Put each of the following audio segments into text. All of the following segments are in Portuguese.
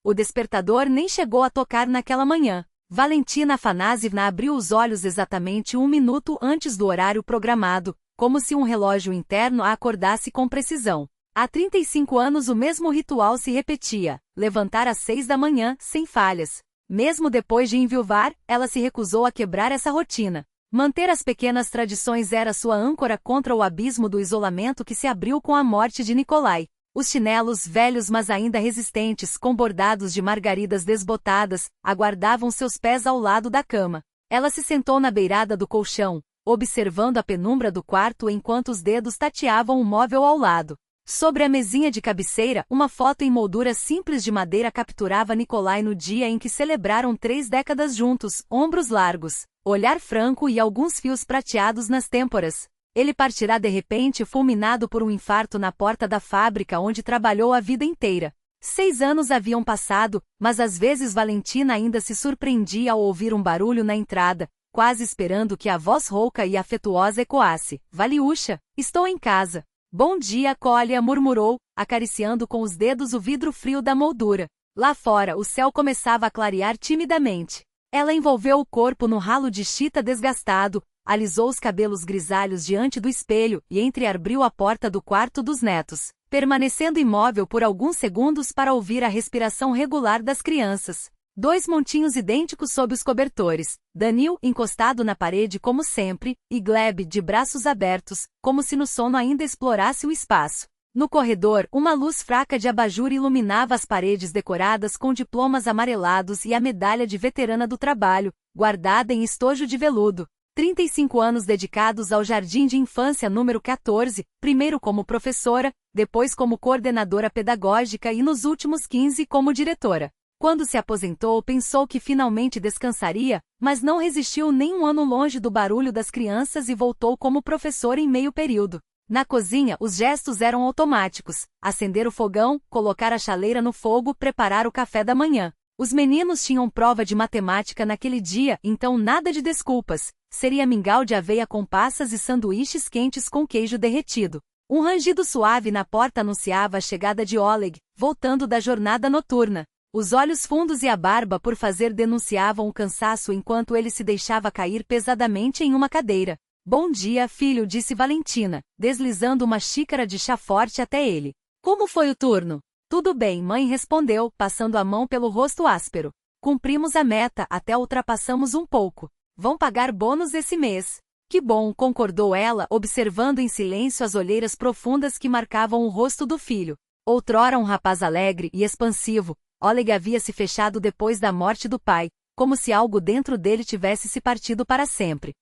O despertador nem chegou a tocar naquela manhã. Valentina Afanasievna abriu os olhos exatamente 1 minuto antes do horário programado, como se um relógio interno a acordasse com precisão. Há 35 anos o mesmo ritual se repetia, levantar às 6 da manhã, sem falhas. Mesmo depois de enviuvar, ela se recusou a quebrar essa rotina. Manter as pequenas tradições era sua âncora contra o abismo do isolamento que se abriu com a morte de Nikolai. Os chinelos, velhos mas ainda resistentes, com bordados de margaridas desbotadas, aguardavam seus pés ao lado da cama. Ela se sentou na beirada do colchão, observando a penumbra do quarto enquanto os dedos tateavam o móvel ao lado. Sobre a mesinha de cabeceira, uma foto em moldura simples de madeira capturava Nikolai no dia em que celebraram 3 décadas juntos, ombros largos, olhar franco e alguns fios prateados nas têmporas. Ele partirá de repente fulminado por um infarto na porta da fábrica onde trabalhou a vida inteira. 6 anos haviam passado, mas às vezes Valentina ainda se surpreendia ao ouvir um barulho na entrada, quase esperando que a voz rouca e afetuosa ecoasse. Valiúcha, estou em casa. Bom dia, Kolya murmurou, acariciando com os dedos o vidro frio da moldura. Lá fora, o céu começava a clarear timidamente. Ela envolveu o corpo no ralo de chita desgastado, alisou os cabelos grisalhos diante do espelho e entreabriu a porta do quarto dos netos, permanecendo imóvel por alguns segundos para ouvir a respiração regular das crianças. 2 montinhos idênticos sob os cobertores, Danil encostado na parede como sempre, e Gleb de braços abertos, como se no sono ainda explorasse o espaço. No corredor, uma luz fraca de abajur iluminava as paredes decoradas com diplomas amarelados e a medalha de veterana do trabalho, guardada em estojo de veludo. 35 anos dedicados ao Jardim de Infância número 14, primeiro como professora, depois como coordenadora pedagógica e nos últimos 15 como diretora. Quando se aposentou, pensou que finalmente descansaria, mas não resistiu nem um ano longe do barulho das crianças e voltou como professora em meio período. Na cozinha, os gestos eram automáticos: acender o fogão, colocar a chaleira no fogo, preparar o café da manhã. Os meninos tinham prova de matemática naquele dia, então nada de desculpas. Seria mingau de aveia com passas e sanduíches quentes com queijo derretido. Um rangido suave na porta anunciava a chegada de Oleg, voltando da jornada noturna. Os olhos fundos e a barba por fazer denunciavam o cansaço enquanto ele se deixava cair pesadamente em uma cadeira. Bom dia, filho, disse Valentina, deslizando uma xícara de chá forte até ele. Como foi o turno? Tudo bem, mãe respondeu, passando a mão pelo rosto áspero. Cumprimos a meta, até ultrapassamos um pouco. Vão pagar bônus esse mês. Que bom, concordou ela, observando em silêncio as olheiras profundas que marcavam o rosto do filho. Outrora um rapaz alegre e expansivo, Oleg havia se fechado depois da morte do pai, como se algo dentro dele tivesse se partido para sempre.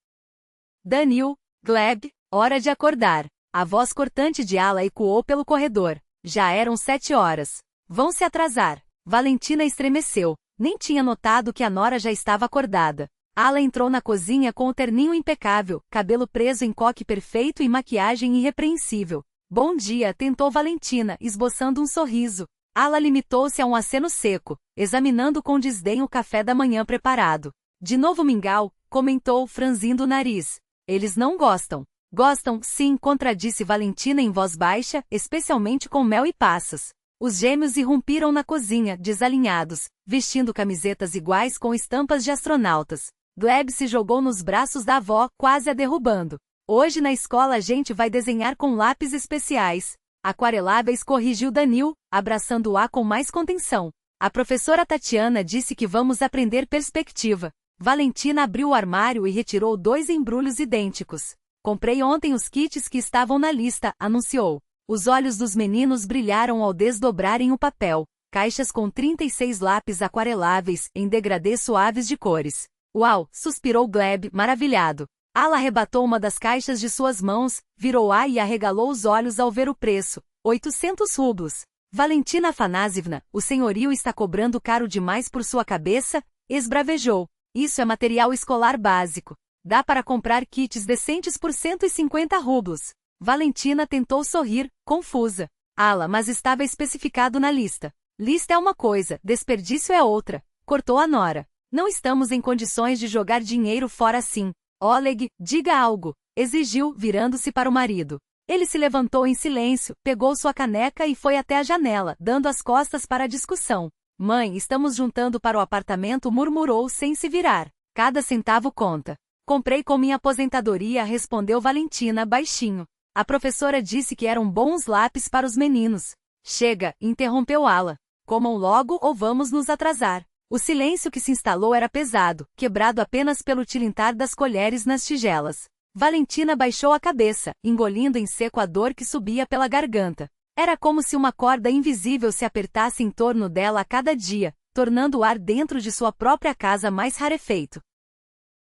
Danil, Gleb, hora de acordar. A voz cortante de Ala ecoou pelo corredor. Já eram 7 horas. Vão se atrasar. Valentina estremeceu. Nem tinha notado que a nora já estava acordada. Ala entrou na cozinha com o terninho impecável, cabelo preso em coque perfeito e maquiagem irrepreensível. Bom dia, tentou Valentina, esboçando um sorriso. Ala limitou-se a um aceno seco, examinando com desdém o café da manhã preparado. De novo mingau, comentou, franzindo o nariz. Eles não gostam. Gostam, sim, contradisse Valentina em voz baixa, especialmente com mel e passas. Os gêmeos irrompiram na cozinha, desalinhados, vestindo camisetas iguais com estampas de astronautas. Gleb se jogou nos braços da avó, quase a derrubando. Hoje na escola a gente vai desenhar com lápis especiais. Aquareláveis, corrigiu Danil, abraçando-a com mais contenção. A professora Tatiana disse que vamos aprender perspectiva. Valentina abriu o armário e retirou 2 embrulhos idênticos. Comprei ontem os kits que estavam na lista, anunciou. Os olhos dos meninos brilharam ao desdobrarem o papel. Caixas com 36 lápis aquareláveis, em degradê suaves de cores. Uau, suspirou Gleb, maravilhado. Ala arrebatou uma das caixas de suas mãos, virou-a e arregalou os olhos ao ver o preço. 800 rublos. Valentina Afanasievna, o senhorio está cobrando caro demais por sua cabeça? Esbravejou. Isso é material escolar básico. Dá para comprar kits decentes por 150 rublos. Valentina tentou sorrir, confusa. Ala, mas estava especificado na lista. Lista é uma coisa, desperdício é outra. Cortou a nora. Não estamos em condições de jogar dinheiro fora assim. Oleg, diga algo, exigiu, virando-se para o marido. Ele se levantou em silêncio, pegou sua caneca e foi até a janela, dando as costas para a discussão. Mãe, estamos juntando para o apartamento, murmurou sem se virar. Cada centavo conta. Comprei com minha aposentadoria, respondeu Valentina baixinho. A professora disse que eram bons lápis para os meninos. Chega, interrompeu Ala. Comam logo ou vamos nos atrasar. O silêncio que se instalou era pesado, quebrado apenas pelo tilintar das colheres nas tigelas. Valentina baixou a cabeça, engolindo em seco a dor que subia pela garganta. Era como se uma corda invisível se apertasse em torno dela a cada dia, tornando o ar dentro de sua própria casa mais rarefeito.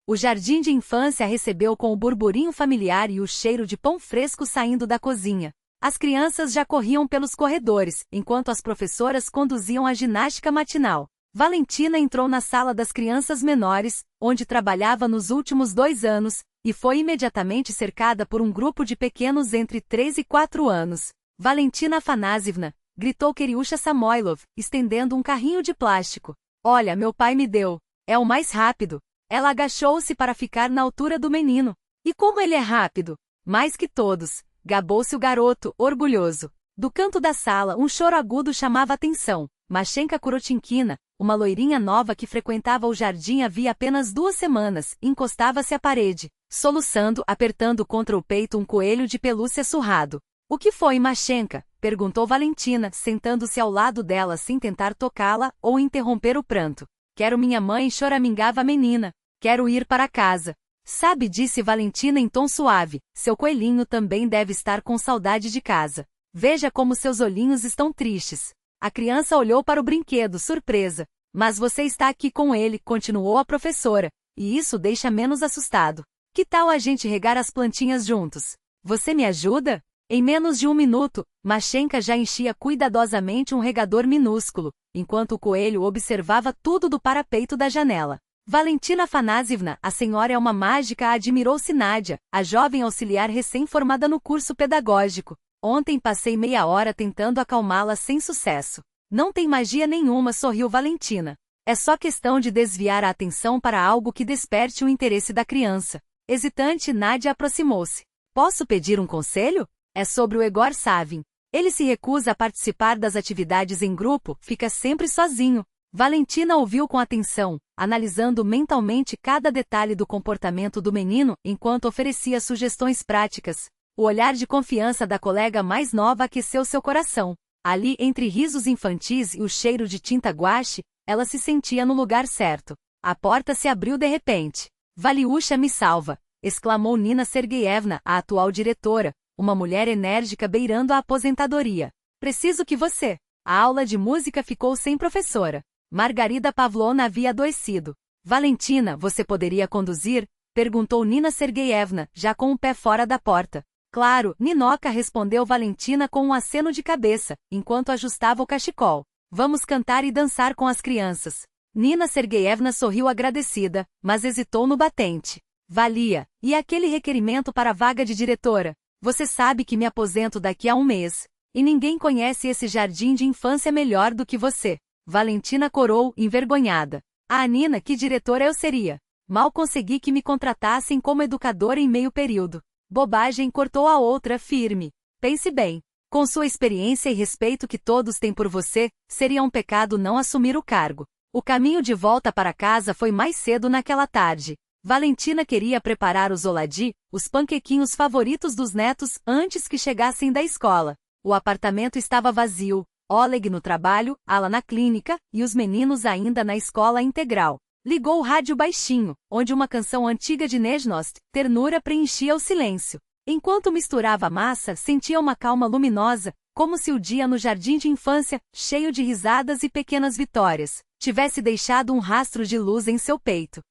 O jardim de infância recebeu com o burburinho familiar e o cheiro de pão fresco saindo da cozinha. As crianças já corriam pelos corredores, enquanto as professoras conduziam a ginástica matinal. Valentina entrou na sala das crianças menores, onde trabalhava nos últimos 2 anos, e foi imediatamente cercada por um grupo de pequenos entre 3 e 4 anos. Valentina Afanasievna, gritou Kiriusha Samoilov, estendendo um carrinho de plástico. Olha, meu pai me deu. É o mais rápido. Ela agachou-se para ficar na altura do menino. E como ele é rápido? Mais que todos, gabou-se o garoto, orgulhoso. Do canto da sala, um choro agudo chamava atenção. Mashenka Kurotinkina, uma loirinha nova que frequentava o jardim havia apenas 2 semanas, encostava-se à parede, soluçando, apertando contra o peito um coelho de pelúcia surrado. O que foi, Mashenka? Perguntou Valentina, sentando-se ao lado dela sem tentar tocá-la ou interromper o pranto. Quero minha mãe, choramingava a menina. Quero ir para casa. Sabe, disse Valentina em tom suave, seu coelhinho também deve estar com saudade de casa. Veja como seus olhinhos estão tristes. A criança olhou para o brinquedo, surpresa. Mas você está aqui com ele, continuou a professora, e isso deixa menos assustado. Que tal a gente regar as plantinhas juntos? Você me ajuda? Em menos de 1 minuto, Mashenka já enchia cuidadosamente um regador minúsculo, enquanto o coelho observava tudo do parapeito da janela. Valentina Afanasievna, a senhora é uma mágica, admirou-se Nádia, a jovem auxiliar recém-formada no curso pedagógico. Ontem passei meia hora tentando acalmá-la sem sucesso. Não tem magia nenhuma, sorriu Valentina. É só questão de desviar a atenção para algo que desperte o interesse da criança. Hesitante, Nádia aproximou-se. Posso pedir um conselho? É sobre o Egor Savin. Ele se recusa a participar das atividades em grupo, fica sempre sozinho. Valentina ouviu com atenção, analisando mentalmente cada detalhe do comportamento do menino enquanto oferecia sugestões práticas. O olhar de confiança da colega mais nova aqueceu seu coração. Ali, entre risos infantis e o cheiro de tinta guache, ela se sentia no lugar certo. A porta se abriu de repente. Valiusha me salva! Exclamou Nina Sergeyevna, a atual diretora, uma mulher enérgica beirando a aposentadoria. Preciso que você... A aula de música ficou sem professora. Margarida Pavlovna havia adoecido. Valentina, você poderia conduzir? Perguntou Nina Sergeyevna, já com o pé fora da porta. Claro, Ninoca, respondeu Valentina com um aceno de cabeça, enquanto ajustava o cachecol. Vamos cantar e dançar com as crianças. Nina Sergeyevna sorriu agradecida, mas hesitou no batente. Valia, e aquele requerimento para a vaga de diretora? Você sabe que me aposento daqui a 1 mês. E ninguém conhece esse jardim de infância melhor do que você. Valentina corou, envergonhada. Ah, Nina, que diretora eu seria? Mal consegui que me contratassem como educadora em meio período. Bobagem, cortou a outra, firme. Pense bem. Com sua experiência e respeito que todos têm por você, seria um pecado não assumir o cargo. O caminho de volta para casa foi mais cedo naquela tarde. Valentina queria preparar os oladi, os panquequinhos favoritos dos netos, antes que chegassem da escola. O apartamento estava vazio, Oleg no trabalho, Ala na clínica, e os meninos ainda na escola integral. Ligou o rádio baixinho, onde uma canção antiga de Nejnost, Ternura, preenchia o silêncio. Enquanto misturava a massa, sentia uma calma luminosa, como se o dia no jardim de infância, cheio de risadas e pequenas vitórias, tivesse deixado um rastro de luz em seu peito.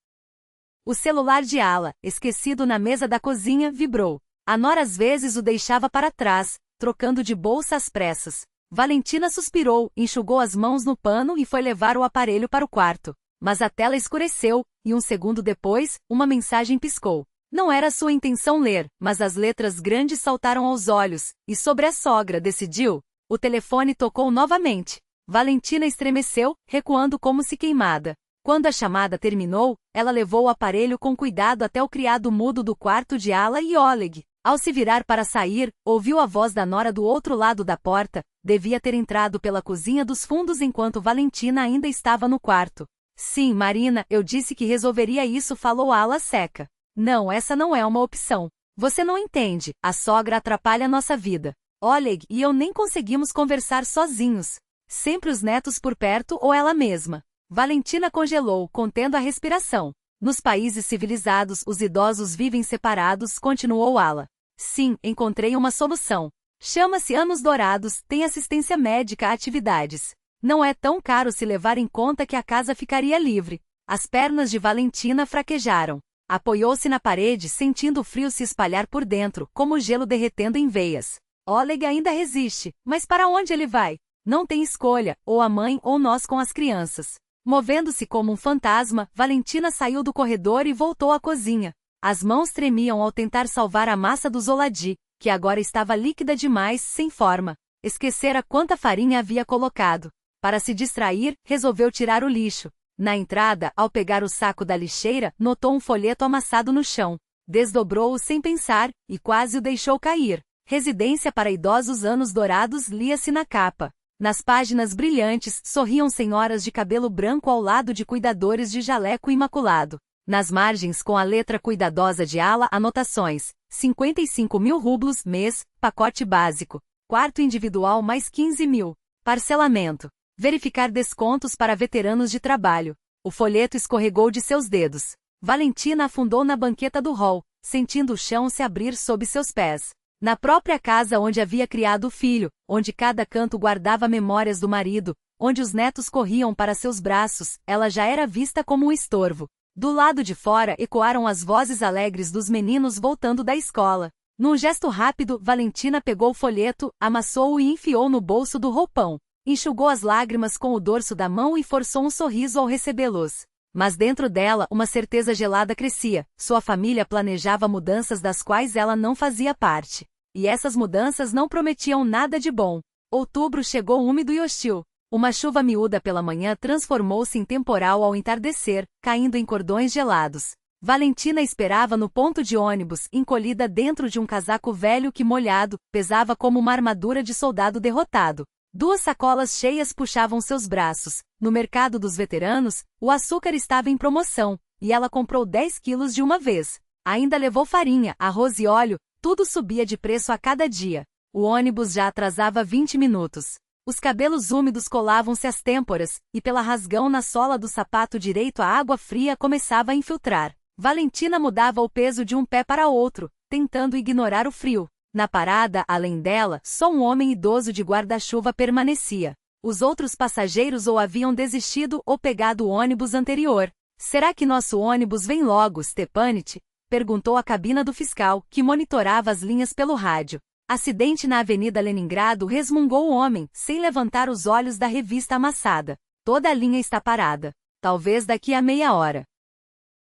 O celular de Ala, esquecido na mesa da cozinha, vibrou. A Nora às vezes o deixava para trás, trocando de bolsa às pressas. Valentina suspirou, enxugou as mãos no pano e foi levar o aparelho para o quarto. Mas a tela escureceu, e 1 segundo depois, uma mensagem piscou. Não era sua intenção ler, mas as letras grandes saltaram aos olhos, e sobre a sogra, decidiu. O telefone tocou novamente. Valentina estremeceu, recuando como se queimada. Quando a chamada terminou, ela levou o aparelho com cuidado até o criado mudo do quarto de Ala e Oleg. Ao se virar para sair, ouviu a voz da nora do outro lado da porta. Devia ter entrado pela cozinha dos fundos enquanto Valentina ainda estava no quarto. Sim, Marina, eu disse que resolveria isso, falou Ala seca. Não, essa não é uma opção. Você não entende, a sogra atrapalha nossa vida. Oleg e eu nem conseguimos conversar sozinhos. Sempre os netos por perto ou ela mesma. Valentina congelou, contendo a respiração. Nos países civilizados, os idosos vivem separados, continuou Ala. Sim, encontrei uma solução. Chama-se Anos Dourados, tem assistência médica, atividades. Não é tão caro se levar em conta que a casa ficaria livre. As pernas de Valentina fraquejaram. Apoiou-se na parede, sentindo o frio se espalhar por dentro, como gelo derretendo em veias. Oleg ainda resiste, mas para onde ele vai? Não tem escolha, ou a mãe ou nós com as crianças. Movendo-se como um fantasma, Valentina saiu do corredor e voltou à cozinha. As mãos tremiam ao tentar salvar a massa do Zoladi, que agora estava líquida demais, sem forma. Esquecera quanta farinha havia colocado. Para se distrair, resolveu tirar o lixo. Na entrada, ao pegar o saco da lixeira, notou um folheto amassado no chão. Desdobrou-o sem pensar, e quase o deixou cair. Residência para idosos Anos Dourados lia-se na capa. Nas páginas brilhantes, sorriam senhoras de cabelo branco ao lado de cuidadores de jaleco imaculado. Nas margens, com a letra cuidadosa de Ala, anotações. 55.000 rublos, mês, pacote básico. Quarto individual mais 15.000. Parcelamento. Verificar descontos para veteranos de trabalho. O folheto escorregou de seus dedos. Valentina afundou na banqueta do hall, sentindo o chão se abrir sob seus pés. Na própria casa onde havia criado o filho, onde cada canto guardava memórias do marido, onde os netos corriam para seus braços, ela já era vista como um estorvo. Do lado de fora ecoaram as vozes alegres dos meninos voltando da escola. Num gesto rápido, Valentina pegou o folheto, amassou-o e enfiou no bolso do roupão. Enxugou as lágrimas com o dorso da mão e forçou um sorriso ao recebê-los. Mas dentro dela, uma certeza gelada crescia. Sua família planejava mudanças das quais ela não fazia parte. E essas mudanças não prometiam nada de bom. Outubro chegou úmido e hostil. Uma chuva miúda pela manhã transformou-se em temporal ao entardecer, caindo em cordões gelados. Valentina esperava no ponto de ônibus, encolhida dentro de um casaco velho que, molhado, pesava como uma armadura de soldado derrotado. 2 sacolas cheias puxavam seus braços. No mercado dos veteranos, o açúcar estava em promoção, e ela comprou 10 quilos de uma vez. Ainda levou farinha, arroz e óleo, tudo subia de preço a cada dia. O ônibus já atrasava 20 minutos. Os cabelos úmidos colavam-se às têmporas, e pela rasgão na sola do sapato direito a água fria começava a infiltrar. Valentina mudava o peso de um pé para outro, tentando ignorar o frio. Na parada, além dela, só um homem idoso de guarda-chuva permanecia. Os outros passageiros ou haviam desistido ou pegado o ônibus anterior. Será que nosso ônibus vem logo, Stepanit? Perguntou a cabina do fiscal, que monitorava as linhas pelo rádio. Acidente na Avenida Leningrado, resmungou o homem, sem levantar os olhos da revista amassada. Toda a linha está parada. Talvez daqui a meia hora.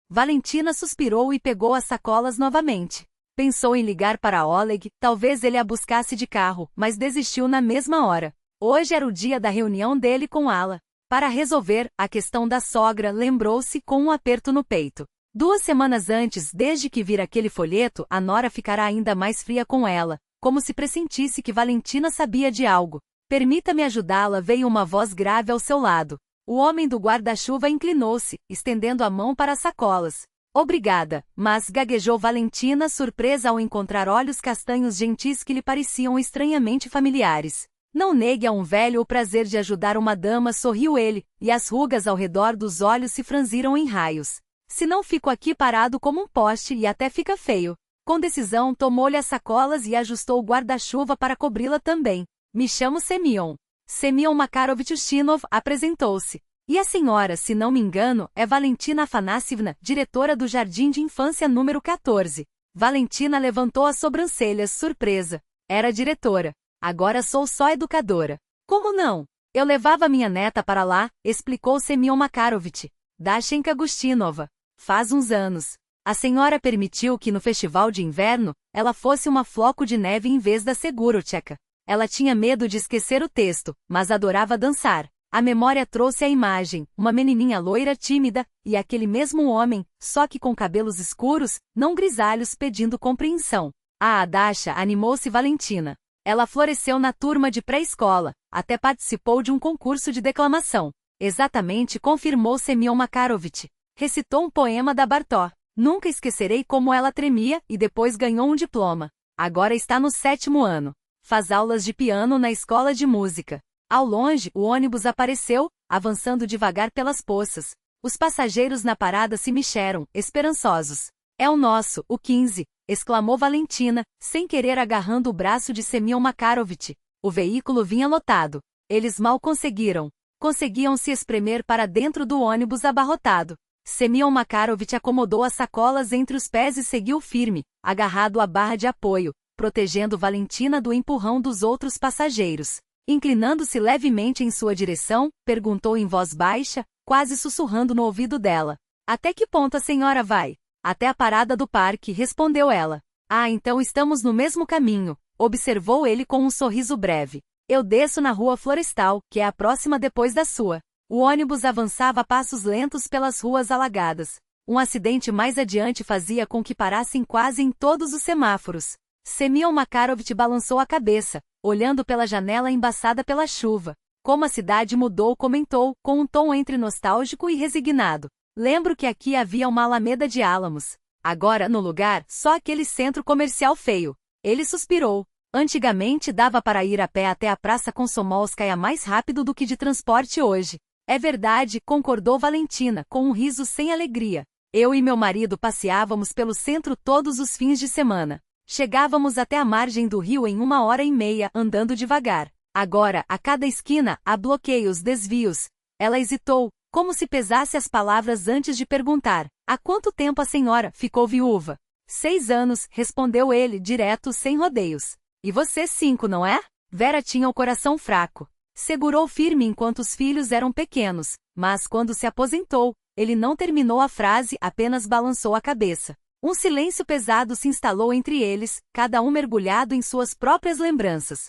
Valentina suspirou e pegou as sacolas novamente. Pensou em ligar para Oleg, talvez ele a buscasse de carro, mas desistiu na mesma hora. Hoje era o dia da reunião dele com Ala. Para resolver a questão da sogra, lembrou-se com um aperto no peito. 2 semanas antes, desde que vira aquele folheto, a nora ficará ainda mais fria com ela, como se pressentisse que Valentina sabia de algo. Permita-me ajudá-la, veio uma voz grave ao seu lado. O homem do guarda-chuva inclinou-se, estendendo a mão para as sacolas. Obrigada, mas gaguejou Valentina, surpresa ao encontrar olhos castanhos gentis que lhe pareciam estranhamente familiares. Não negue a um velho o prazer de ajudar uma dama, sorriu ele, e as rugas ao redor dos olhos se franziram em raios. Se não fico aqui parado como um poste e até fica feio. Com decisão, tomou-lhe as sacolas e ajustou o guarda-chuva para cobri-la também. Me chamo Semyon. Semyon Makarovich Ustinov apresentou-se. E a senhora, se não me engano, é Valentina Afanassievna, diretora do Jardim de Infância número 14. Valentina levantou as sobrancelhas, surpresa. Era diretora. Agora sou só educadora. Como não? Eu levava minha neta para lá, explicou Semyon Makarovich. Dashenka Agustinova. Faz uns anos. A senhora permitiu que no festival de inverno, ela fosse uma floco de neve em vez da Segurotcheka. Ela tinha medo de esquecer o texto, mas adorava dançar. A memória trouxe a imagem, uma menininha loira tímida, e aquele mesmo homem, só que com cabelos escuros, não grisalhos, pedindo compreensão. A Adasha animou-se Valentina. Ela floresceu na turma de pré-escola, até participou de um concurso de declamação. Exatamente, confirmou Semyon Makarovich. Recitou um poema da Bartók. Nunca esquecerei como ela tremia e depois ganhou um diploma. Agora está no 7º ano. Faz aulas de piano na escola de música. Ao longe, o ônibus apareceu, avançando devagar pelas poças. Os passageiros na parada se mexeram, esperançosos. É o nosso, o 15, exclamou Valentina, sem querer agarrando o braço de Semyon Makarovich. O veículo vinha lotado. Eles mal conseguiam se espremer para dentro do ônibus abarrotado. Semyon Makarovich acomodou as sacolas entre os pés e seguiu firme, agarrado à barra de apoio, protegendo Valentina do empurrão dos outros passageiros. Inclinando-se levemente em sua direção, perguntou em voz baixa, quase sussurrando no ouvido dela. Até que ponto a senhora vai? Até a parada do parque, respondeu ela. Ah, então estamos no mesmo caminho, observou ele com um sorriso breve. Eu desço na rua Florestal, que é a próxima depois da sua. O ônibus avançava a passos lentos pelas ruas alagadas. Um acidente mais adiante fazia com que parassem quase em todos os semáforos. Semyon Makarovich balançou a cabeça, olhando pela janela embaçada pela chuva. Como a cidade mudou, comentou, com um tom entre nostálgico e resignado. Lembro que aqui havia uma alameda de álamos. Agora, no lugar, só aquele centro comercial feio. Ele suspirou. Antigamente dava para ir a pé até a Praça Komsomolskaya mais rápido do que de transporte hoje. É verdade, concordou Valentina, com um riso sem alegria. Eu e meu marido passeávamos pelo centro todos os fins de semana. Chegávamos até a margem do rio em 1h30, andando devagar. Agora, a cada esquina, há bloqueios, desvios. Ela hesitou, como se pesasse as palavras antes de perguntar. Há quanto tempo a senhora ficou viúva? 6 anos, respondeu ele, direto, sem rodeios. E você 5, não é? Vera tinha o coração fraco. Segurou firme enquanto os filhos eram pequenos, mas quando se aposentou, ele não terminou a frase, apenas balançou a cabeça. Um silêncio pesado se instalou entre eles, cada um mergulhado em suas próprias lembranças.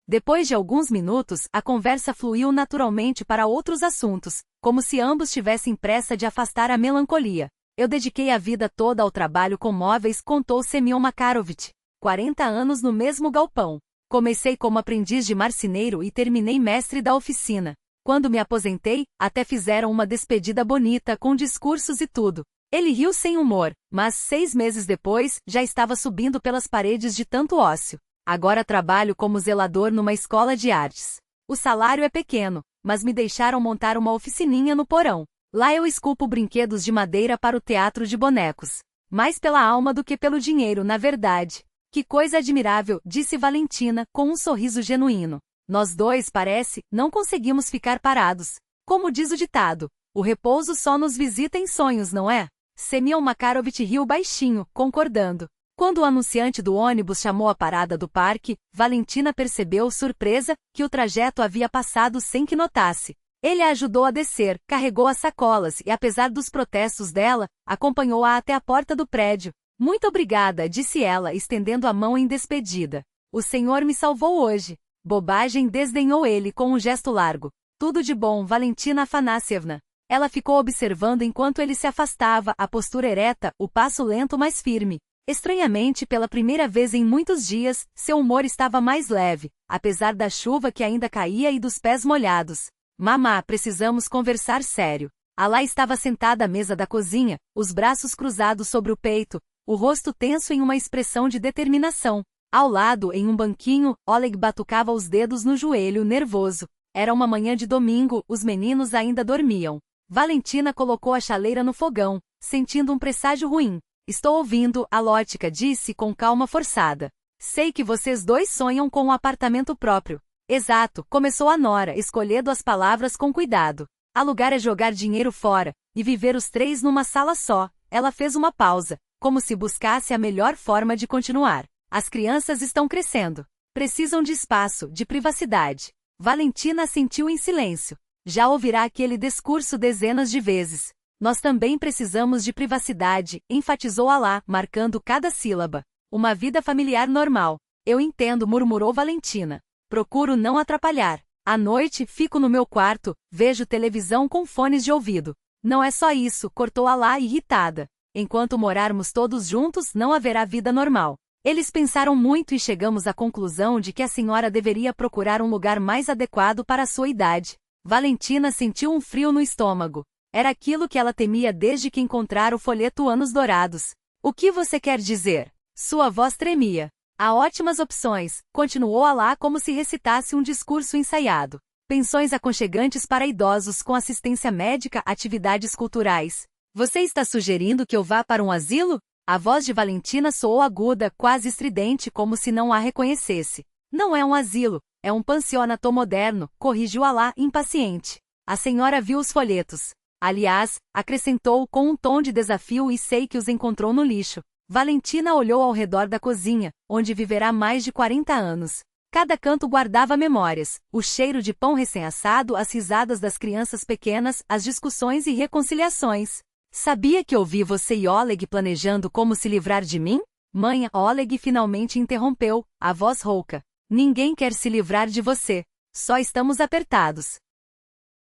Depois de alguns minutos, a conversa fluiu naturalmente para outros assuntos, como se ambos tivessem pressa de afastar a melancolia. Eu dediquei a vida toda ao trabalho com móveis, contou Semyon Makarovich. 40 anos no mesmo galpão. Comecei como aprendiz de marceneiro e terminei mestre da oficina. Quando me aposentei, até fizeram uma despedida bonita com discursos e tudo. Ele riu sem humor, mas 6 meses depois, já estava subindo pelas paredes de tanto ócio. Agora trabalho como zelador numa escola de artes. O salário é pequeno, mas me deixaram montar uma oficininha no porão. Lá eu esculpo brinquedos de madeira para o teatro de bonecos. Mais pela alma do que pelo dinheiro, na verdade. Que coisa admirável, disse Valentina, com um sorriso genuíno. Nós dois, parece, não conseguimos ficar parados. Como diz o ditado, o repouso só nos visita em sonhos, não é? Semyon Makarovich riu baixinho, concordando. Quando o anunciante do ônibus chamou a parada do parque, Valentina percebeu, surpresa, que o trajeto havia passado sem que notasse. Ele a ajudou a descer, carregou as sacolas e, apesar dos protestos dela, acompanhou-a até a porta do prédio. Muito obrigada, disse ela, estendendo a mão em despedida. O senhor me salvou hoje. Bobagem, desdenhou ele com um gesto largo. Tudo de bom, Valentina Afanassievna. Ela ficou observando enquanto ele se afastava, a postura ereta, o passo lento mas firme. Estranhamente, pela primeira vez em muitos dias, seu humor estava mais leve, apesar da chuva que ainda caía e dos pés molhados. Mamá, precisamos conversar sério. Alá estava sentada à mesa da cozinha, os braços cruzados sobre o peito, o rosto tenso em uma expressão de determinação. Ao lado, em um banquinho, Oleg batucava os dedos no joelho, nervoso. Era uma manhã de domingo, os meninos ainda dormiam. Valentina colocou a chaleira no fogão, sentindo um presságio ruim. Estou ouvindo, Alótica disse com calma forçada. Sei que vocês dois sonham com um apartamento próprio. Exato, começou a nora, escolhendo as palavras com cuidado. Alugar é jogar dinheiro fora, e viver os 3 numa sala só. Ela fez uma pausa, como se buscasse a melhor forma de continuar. As crianças estão crescendo. Precisam de espaço, de privacidade. Valentina assentiu em silêncio. Já ouvirá aquele discurso dezenas de vezes. Nós também precisamos de privacidade, enfatizou Alá, marcando cada sílaba. Uma vida familiar normal. Eu entendo, murmurou Valentina. Procuro não atrapalhar. À noite, fico no meu quarto, vejo televisão com fones de ouvido. Não é só isso, cortou Alá irritada. Enquanto morarmos todos juntos, não haverá vida normal. Eles pensaram muito e chegamos à conclusão de que a senhora deveria procurar um lugar mais adequado para a sua idade. Valentina sentiu um frio no estômago. Era aquilo que ela temia desde que encontrara o folheto Anos Dourados. O que você quer dizer? Sua voz tremia. Há ótimas opções, continuou Alá como se recitasse um discurso ensaiado. Pensões aconchegantes para idosos com assistência médica, atividades culturais. Você está sugerindo que eu vá para um asilo? A voz de Valentina soou aguda, quase estridente, como se não a reconhecesse. Não é um asilo, é um pensionato moderno, corrigiu Alá, impaciente. A senhora viu os folhetos. Aliás, acrescentou com um tom de desafio e sei que os encontrou no lixo. Valentina olhou ao redor da cozinha, onde viverá mais de 40 anos. Cada canto guardava memórias, o cheiro de pão recém-assado, as risadas das crianças pequenas, as discussões e reconciliações. Sabia que ouvi você e Oleg planejando como se livrar de mim? Mãe, Oleg finalmente interrompeu, a voz rouca. Ninguém quer se livrar de você. Só estamos apertados.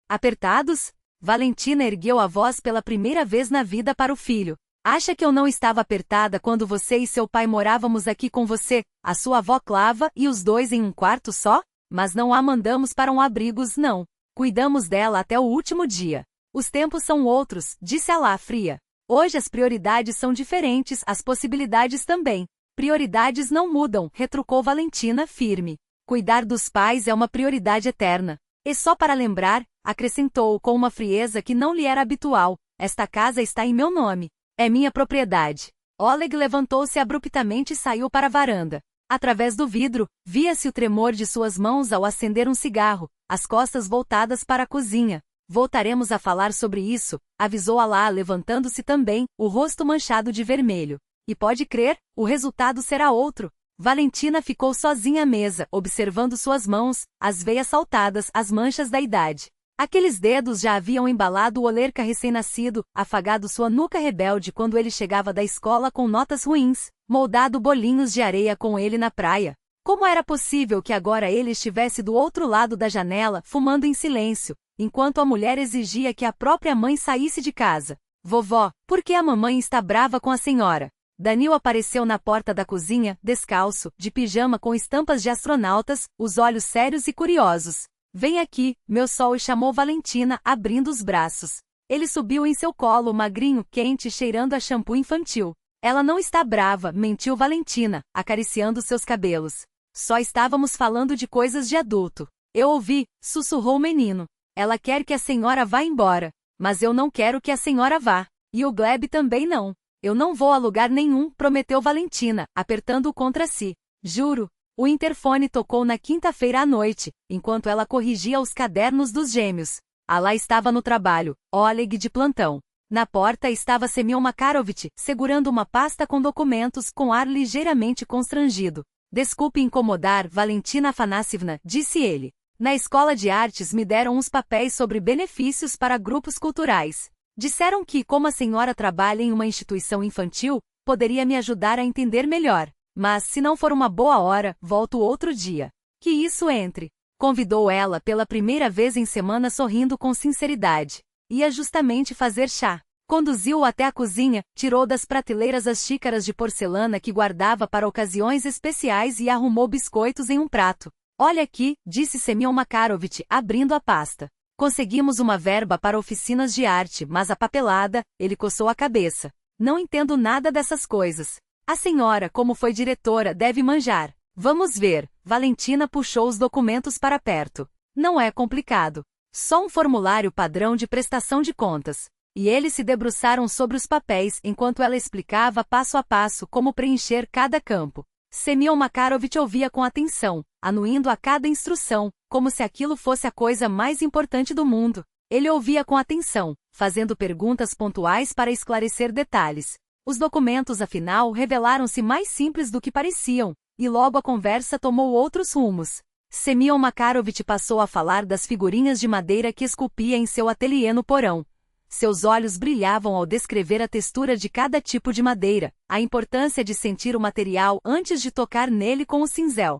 Apertados? Valentina ergueu a voz pela primeira vez na vida para o filho. Acha que eu não estava apertada quando você e seu pai morávamos aqui com você, a sua avó Clava e os dois em um quarto só? Mas não a mandamos para um abrigos, não. Cuidamos dela até o último dia. Os tempos são outros, disse Alá fria. Hoje as prioridades são diferentes, as possibilidades também. Prioridades não mudam, retrucou Valentina firme. Cuidar dos pais é uma prioridade eterna. E só para lembrar, acrescentou com uma frieza que não lhe era habitual, esta casa está em meu nome. É minha propriedade. Oleg levantou-se abruptamente e saiu para a varanda. Através do vidro, via-se o tremor de suas mãos ao acender um cigarro, as costas voltadas para a cozinha. Voltaremos a falar sobre isso, avisou Alá levantando-se também, o rosto manchado de vermelho. E pode crer, o resultado será outro. Valentina ficou sozinha à mesa, observando suas mãos, as veias saltadas, as manchas da idade. Aqueles dedos já haviam embalado o Olerka recém-nascido, afagado sua nuca rebelde quando ele chegava da escola com notas ruins, moldado bolinhos de areia com ele na praia. Como era possível que agora ele estivesse do outro lado da janela, fumando em silêncio, enquanto a mulher exigia que a própria mãe saísse de casa? Vovó, por que a mamãe está brava com a senhora? Danil apareceu na porta da cozinha, descalço, de pijama com estampas de astronautas, os olhos sérios e curiosos. Vem aqui, meu sol, e chamou Valentina, abrindo os braços. Ele subiu em seu colo, magrinho, quente, cheirando a shampoo infantil. Ela não está brava, mentiu Valentina, acariciando seus cabelos. Só estávamos falando de coisas de adulto. Eu ouvi, sussurrou o menino. Ela quer que a senhora vá embora. Mas eu não quero que a senhora vá. E o Gleb também não. Eu não vou a lugar nenhum, prometeu Valentina, apertando-o contra si. Juro. O interfone tocou na quinta-feira à noite, enquanto ela corrigia os cadernos dos gêmeos. Alá estava no trabalho, Oleg de plantão. Na porta estava Semyon Makarovich, segurando uma pasta com documentos, com ar ligeiramente constrangido. Desculpe incomodar, Valentina Afanassievna, disse ele. Na escola de artes me deram uns papéis sobre benefícios para grupos culturais. Disseram que, como a senhora trabalha em uma instituição infantil, poderia me ajudar a entender melhor. Mas, se não for uma boa hora, volto outro dia. Que isso entre. Convidou ela pela primeira vez em semana sorrindo com sinceridade. Ia justamente fazer chá. Conduziu-o até a cozinha, tirou das prateleiras as xícaras de porcelana que guardava para ocasiões especiais e arrumou biscoitos em um prato. Olha aqui, disse Semyon Makarovich, abrindo a pasta. Conseguimos uma verba para oficinas de arte, mas a papelada, ele coçou a cabeça. Não entendo nada dessas coisas. A senhora, como foi diretora, deve manjar. Vamos ver. Valentina puxou os documentos para perto. Não é complicado. Só um formulário padrão de prestação de contas. E eles se debruçaram sobre os papéis enquanto ela explicava passo a passo como preencher cada campo. Semyon Makarovich ouvia com atenção, anuindo a cada instrução, como se aquilo fosse a coisa mais importante do mundo. Ele ouvia com atenção, fazendo perguntas pontuais para esclarecer detalhes. Os documentos, afinal, revelaram-se mais simples do que pareciam, e logo a conversa tomou outros rumos. Semyon Makarovich passou a falar das figurinhas de madeira que esculpia em seu ateliê no porão. Seus olhos brilhavam ao descrever a textura de cada tipo de madeira, a importância de sentir o material antes de tocar nele com o cinzel.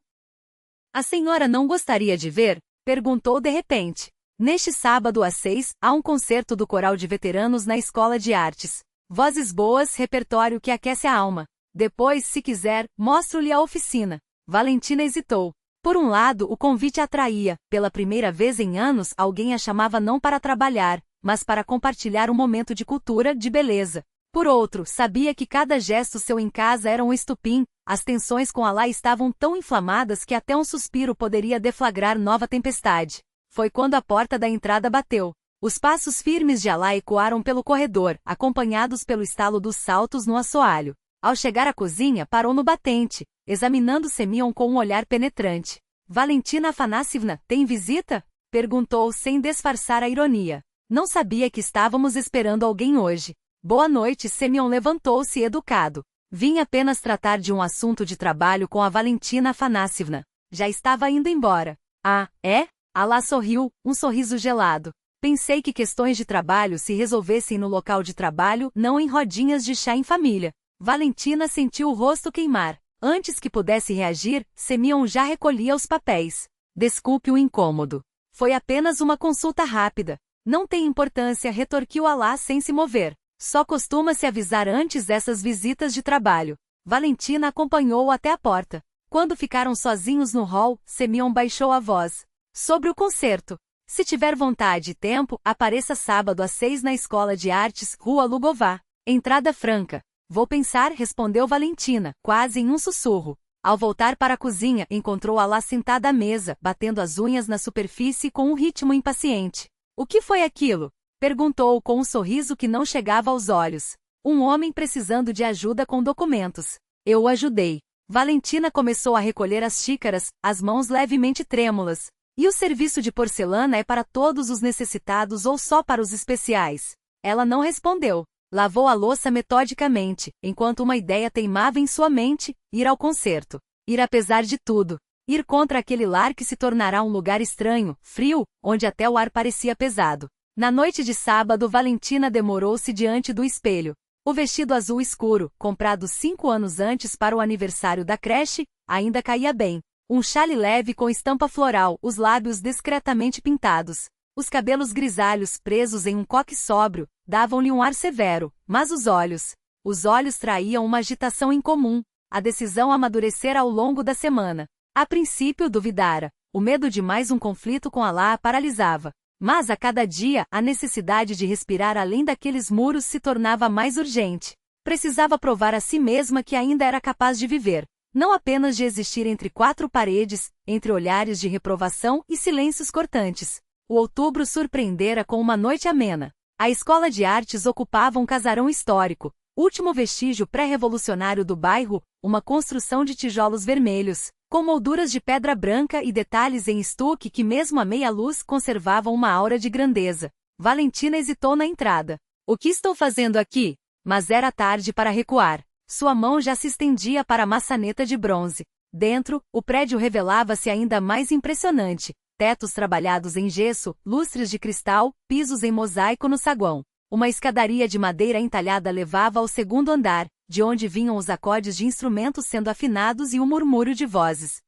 A senhora não gostaria de ver? Perguntou de repente. Neste sábado às 6, há um concerto do coral de veteranos na Escola de Artes. Vozes boas, repertório que aquece a alma. Depois, se quiser, mostro-lhe a oficina. Valentina hesitou. Por um lado, o convite a atraía. Pela primeira vez em anos, alguém a chamava não para trabalhar, mas para compartilhar um momento de cultura, de beleza. Por outro, sabia que cada gesto seu em casa era um estupim. As tensões com Alá estavam tão inflamadas que até um suspiro poderia deflagrar nova tempestade. Foi quando a porta da entrada bateu. Os passos firmes de Alá ecoaram pelo corredor, acompanhados pelo estalo dos saltos no assoalho. Ao chegar à cozinha, parou no batente, examinando Semyon com um olhar penetrante. Valentina Afanassivna, tem visita? Perguntou sem disfarçar a ironia. Não sabia que estávamos esperando alguém hoje. Boa noite, Semyon levantou-se educado. Vim apenas tratar de um assunto de trabalho com a Valentina Afanassivna. Já estava indo embora. Ah, é? Alá sorriu, um sorriso gelado. Pensei que questões de trabalho se resolvessem no local de trabalho, não em rodinhas de chá em família. Valentina sentiu o rosto queimar. Antes que pudesse reagir, Semyon já recolhia os papéis. Desculpe o incômodo. Foi apenas uma consulta rápida. Não tem importância, retorquiu Alá sem se mover. Só costuma se avisar antes dessas visitas de trabalho. Valentina acompanhou-o até a porta. Quando ficaram sozinhos no hall, Semyon baixou a voz. Sobre o concerto. Se tiver vontade e tempo, apareça sábado às 6 na Escola de Artes, Rua Lugová. Entrada franca. Vou pensar, respondeu Valentina, quase em um sussurro. Ao voltar para a cozinha, encontrou Alá sentada à mesa, batendo as unhas na superfície com um ritmo impaciente. O que foi aquilo? Perguntou com um sorriso que não chegava aos olhos. Um homem precisando de ajuda com documentos. Eu o ajudei. Valentina começou a recolher as xícaras, as mãos levemente trêmulas. E o serviço de porcelana é para todos os necessitados ou só para os especiais? Ela não respondeu. Lavou a louça metodicamente, enquanto uma ideia teimava em sua mente: ir ao concerto. Ir apesar de tudo. Ir contra aquele lar que se tornará um lugar estranho, frio, onde até o ar parecia pesado. Na noite de sábado, Valentina demorou-se diante do espelho. O vestido azul escuro, comprado 5 anos antes para o aniversário da creche, ainda caía bem. Um chale leve com estampa floral, os lábios discretamente pintados. Os cabelos grisalhos presos em um coque sóbrio, davam-lhe um ar severo, mas os olhos traíam uma agitação incomum. A decisão amadurecera ao longo da semana. A princípio duvidara. O medo de mais um conflito com Alá a paralisava. Mas a cada dia, a necessidade de respirar além daqueles muros se tornava mais urgente. Precisava provar a si mesma que ainda era capaz de viver. Não apenas de existir entre 4 paredes, entre olhares de reprovação e silêncios cortantes. O outubro surpreendera com uma noite amena. A Escola de Artes ocupava um casarão histórico, último vestígio pré-revolucionário do bairro, uma construção de tijolos vermelhos, com molduras de pedra branca e detalhes em estuque que mesmo à meia luz conservavam uma aura de grandeza. Valentina hesitou na entrada. O que estou fazendo aqui? Mas era tarde para recuar. Sua mão já se estendia para a maçaneta de bronze. Dentro, o prédio revelava-se ainda mais impressionante. Tetos trabalhados em gesso, lustres de cristal, pisos em mosaico no saguão. Uma escadaria de madeira entalhada levava ao segundo andar, de onde vinham os acordes de instrumentos sendo afinados e o murmúrio de vozes.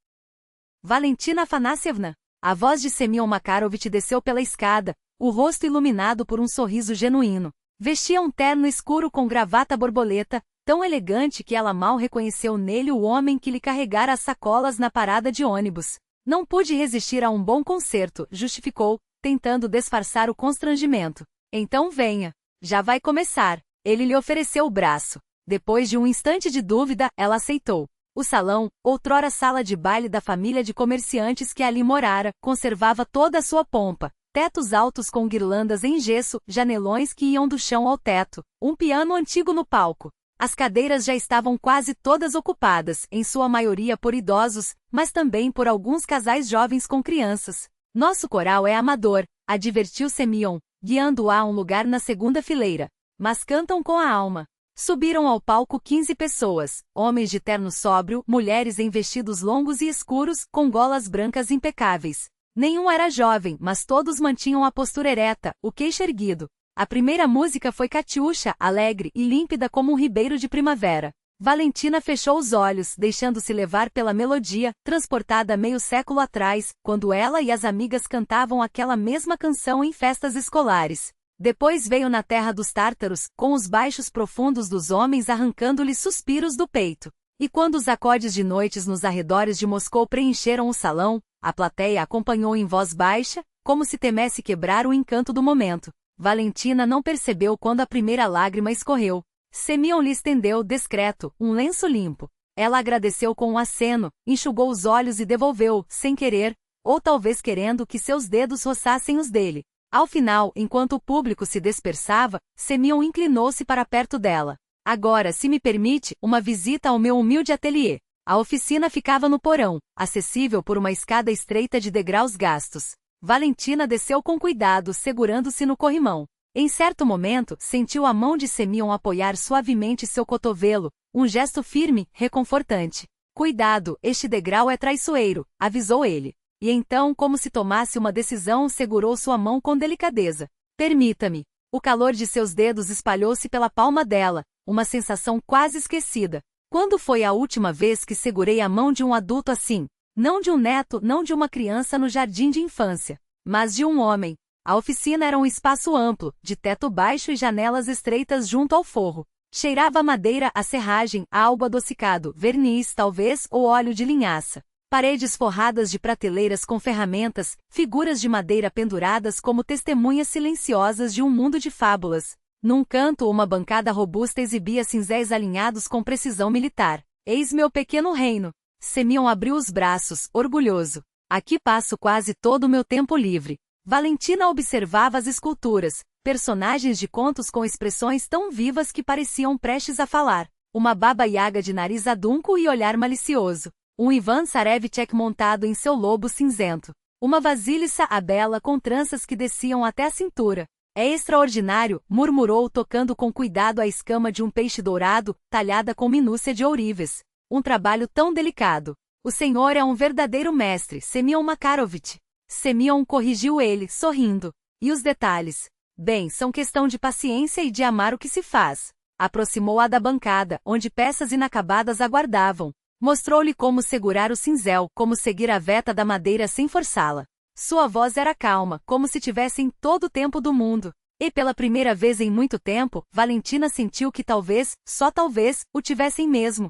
Valentina Afanassevna. A voz de Semyon Makarovich desceu pela escada, o rosto iluminado por um sorriso genuíno. Vestia um terno escuro com gravata borboleta, tão elegante que ela mal reconheceu nele o homem que lhe carregara as sacolas na parada de ônibus. Não pude resistir a um bom concerto, justificou, tentando disfarçar o constrangimento. Então venha. Já vai começar. Ele lhe ofereceu o braço. Depois de um instante de dúvida, ela aceitou. O salão, outrora sala de baile da família de comerciantes que ali morara, conservava toda a sua pompa. Tetos altos com guirlandas em gesso, janelões que iam do chão ao teto, um piano antigo no palco. As cadeiras já estavam quase todas ocupadas, em sua maioria por idosos, mas também por alguns casais jovens com crianças. Nosso coral é amador, advertiu Semyon, guiando-o a um lugar na segunda fileira. Mas cantam com a alma. Subiram ao palco 15 pessoas, homens de terno sóbrio, mulheres em vestidos longos e escuros, com golas brancas impecáveis. Nenhum era jovem, mas todos mantinham a postura ereta, o queixo erguido. A primeira música foi Catiúcha, alegre e límpida como um ribeiro de primavera. Valentina fechou os olhos, deixando-se levar pela melodia, transportada meio século atrás, quando ela e as amigas cantavam aquela mesma canção em festas escolares. Depois veio na terra dos tártaros, com os baixos profundos dos homens arrancando-lhe suspiros do peito. E quando os acordes de noites nos arredores de Moscou preencheram o salão, a plateia acompanhou em voz baixa, como se temesse quebrar o encanto do momento. Valentina não percebeu quando a primeira lágrima escorreu. Semyon lhe estendeu, discreto, um lenço limpo. Ela agradeceu com um aceno, enxugou os olhos e devolveu, sem querer, ou talvez querendo que seus dedos roçassem os dele. Ao final, enquanto o público se dispersava, Semyon inclinou-se para perto dela. Agora, se me permite, uma visita ao meu humilde ateliê. A oficina ficava no porão, acessível por uma escada estreita de degraus gastos. Valentina desceu com cuidado, segurando-se no corrimão. Em certo momento, sentiu a mão de Semyon apoiar suavemente seu cotovelo, um gesto firme, reconfortante. Cuidado, este degrau é traiçoeiro, avisou ele. E então, como se tomasse uma decisão, segurou sua mão com delicadeza. Permita-me. O calor de seus dedos espalhou-se pela palma dela, uma sensação quase esquecida. Quando foi a última vez que segurei a mão de um adulto assim? Não de um neto, não de uma criança no jardim de infância, mas de um homem. A oficina era um espaço amplo, de teto baixo e janelas estreitas junto ao forro. Cheirava a madeira, a serragem, a algo adocicado, verniz talvez, ou óleo de linhaça. Paredes forradas de prateleiras com ferramentas, figuras de madeira penduradas como testemunhas silenciosas de um mundo de fábulas. Num canto, uma bancada robusta exibia cinzéis alinhados com precisão militar. Eis meu pequeno reino. Semyon abriu os braços, orgulhoso. Aqui passo quase todo o meu tempo livre. Valentina observava as esculturas, personagens de contos com expressões tão vivas que pareciam prestes a falar. Uma baba Yaga de nariz adunco e olhar malicioso. Um Ivan Tsarevitch montado em seu lobo cinzento. Uma vasilissa a bela com tranças que desciam até a cintura. É extraordinário, murmurou tocando com cuidado a escama de um peixe dourado, talhada com minúcia de ourives. Um trabalho tão delicado. O senhor é um verdadeiro mestre, Semyon Makarovitch. Semyon corrigiu ele, sorrindo. E os detalhes? Bem, são questão de paciência e de amar o que se faz. Aproximou-a da bancada, onde peças inacabadas aguardavam. Mostrou-lhe como segurar o cinzel, como seguir a veta da madeira sem forçá-la. Sua voz era calma, como se tivessem todo o tempo do mundo. E pela primeira vez em muito tempo, Valentina sentiu que talvez, só talvez, o tivessem mesmo.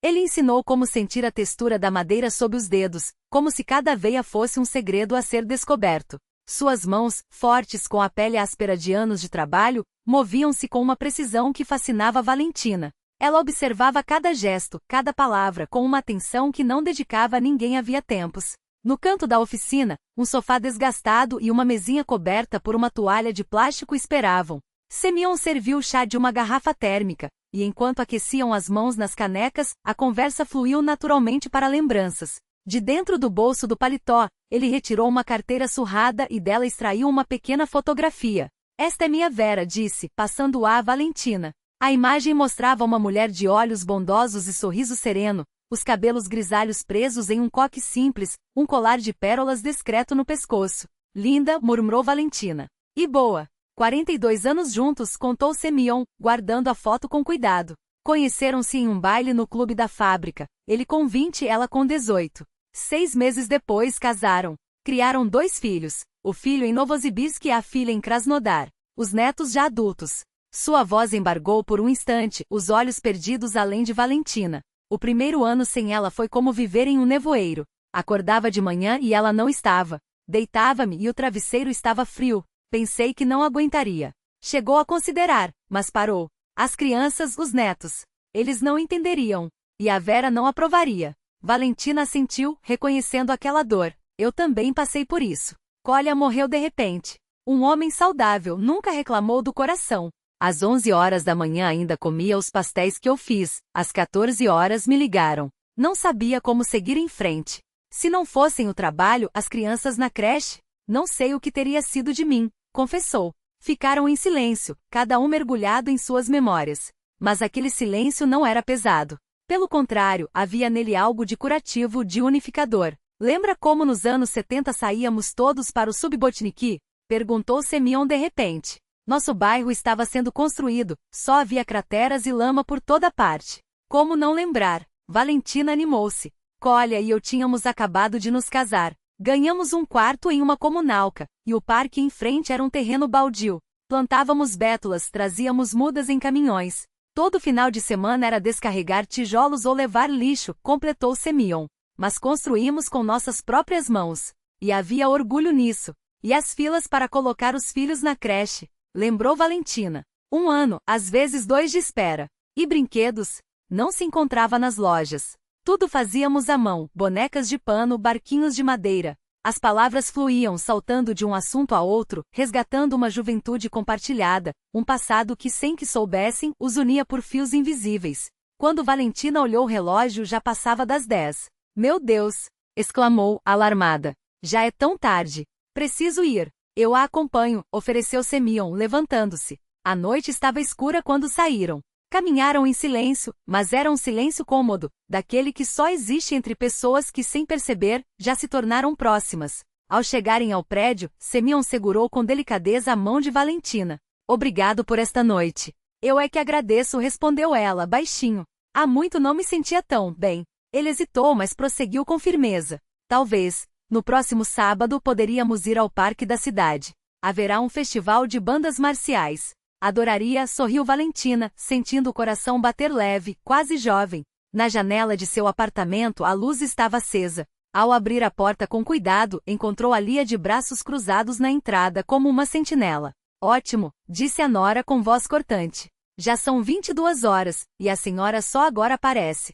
Ele ensinou como sentir a textura da madeira sob os dedos, como se cada veia fosse um segredo a ser descoberto. Suas mãos, fortes com a pele áspera de anos de trabalho, moviam-se com uma precisão que fascinava Valentina. Ela observava cada gesto, cada palavra, com uma atenção que não dedicava a ninguém havia tempos. No canto da oficina, um sofá desgastado e uma mesinha coberta por uma toalha de plástico esperavam. Semyon serviu chá de uma garrafa térmica, e enquanto aqueciam as mãos nas canecas, a conversa fluiu naturalmente para lembranças. De dentro do bolso do paletó, ele retirou uma carteira surrada e dela extraiu uma pequena fotografia. Esta é minha Vera, disse, passando-a a Valentina. A imagem mostrava uma mulher de olhos bondosos e sorriso sereno, os cabelos grisalhos presos em um coque simples, um colar de pérolas discreto no pescoço. Linda, murmurou Valentina. E boa. 42 anos juntos, contou Semyon, guardando a foto com cuidado. Conheceram-se em um baile no clube da fábrica, ele com 20 e ela com 18. 6 meses depois casaram. Criaram 2 filhos, o filho em Novosibirsk e a filha em Krasnodar. Os netos já adultos. Sua voz embargou por um instante, os olhos perdidos além de Valentina. O primeiro ano sem ela foi como viver em um nevoeiro. Acordava de manhã e ela não estava. Deitava-me e o travesseiro estava frio. Pensei que não aguentaria. Chegou a considerar, mas parou. As crianças, os netos. Eles não entenderiam. E a Vera não aprovaria. Valentina assentiu, reconhecendo aquela dor. Eu também passei por isso. Kolya morreu de repente. Um homem saudável, nunca reclamou do coração. Às 11 horas da manhã ainda comia os pastéis que eu fiz. Às 14 horas me ligaram. Não sabia como seguir em frente. Se não fossem o trabalho, as crianças na creche, não sei o que teria sido de mim, confessou. Ficaram em silêncio, cada um mergulhado em suas memórias. Mas aquele silêncio não era pesado. Pelo contrário, havia nele algo de curativo, de unificador. Lembra como nos anos 70 saíamos todos para o Subbotniki? Perguntou Semyon de repente. Nosso bairro estava sendo construído, só havia crateras e lama por toda parte. Como não lembrar? Valentina animou-se. Kolya e eu tínhamos acabado de nos casar. Ganhamos um quarto em uma comunalca, e o parque em frente era um terreno baldio. Plantávamos bétulas, trazíamos mudas em caminhões. Todo final de semana era descarregar tijolos ou levar lixo, completou Semyon. Mas construímos com nossas próprias mãos. E havia orgulho nisso. E as filas para colocar os filhos na creche, lembrou Valentina. 1 ano, às vezes 2 de espera. E brinquedos? Não se encontrava nas lojas. Tudo fazíamos à mão, bonecas de pano, barquinhos de madeira. As palavras fluíam, saltando de um assunto a outro, resgatando uma juventude compartilhada, um passado que, sem que soubessem, os unia por fios invisíveis. Quando Valentina olhou o relógio, já passava das 10. Meu Deus! Exclamou, alarmada. Já é tão tarde. Preciso ir. Eu a acompanho, ofereceu Semyon, levantando-se. A noite estava escura quando saíram. Caminharam em silêncio, mas era um silêncio cômodo, daquele que só existe entre pessoas que, sem perceber, já se tornaram próximas. Ao chegarem ao prédio, Semyon segurou com delicadeza a mão de Valentina. Obrigado por esta noite. Eu é que agradeço, respondeu ela, baixinho. Há muito não me sentia tão bem. Ele hesitou, mas prosseguiu com firmeza. Talvez, no próximo sábado poderíamos ir ao parque da cidade. Haverá um festival de bandas marciais. Adoraria, sorriu Valentina, sentindo o coração bater leve, quase jovem. Na janela de seu apartamento a luz estava acesa. Ao abrir a porta com cuidado, encontrou Alia de braços cruzados na entrada como uma sentinela. Ótimo, disse a nora com voz cortante. Já são 22 horas, e a senhora só agora aparece.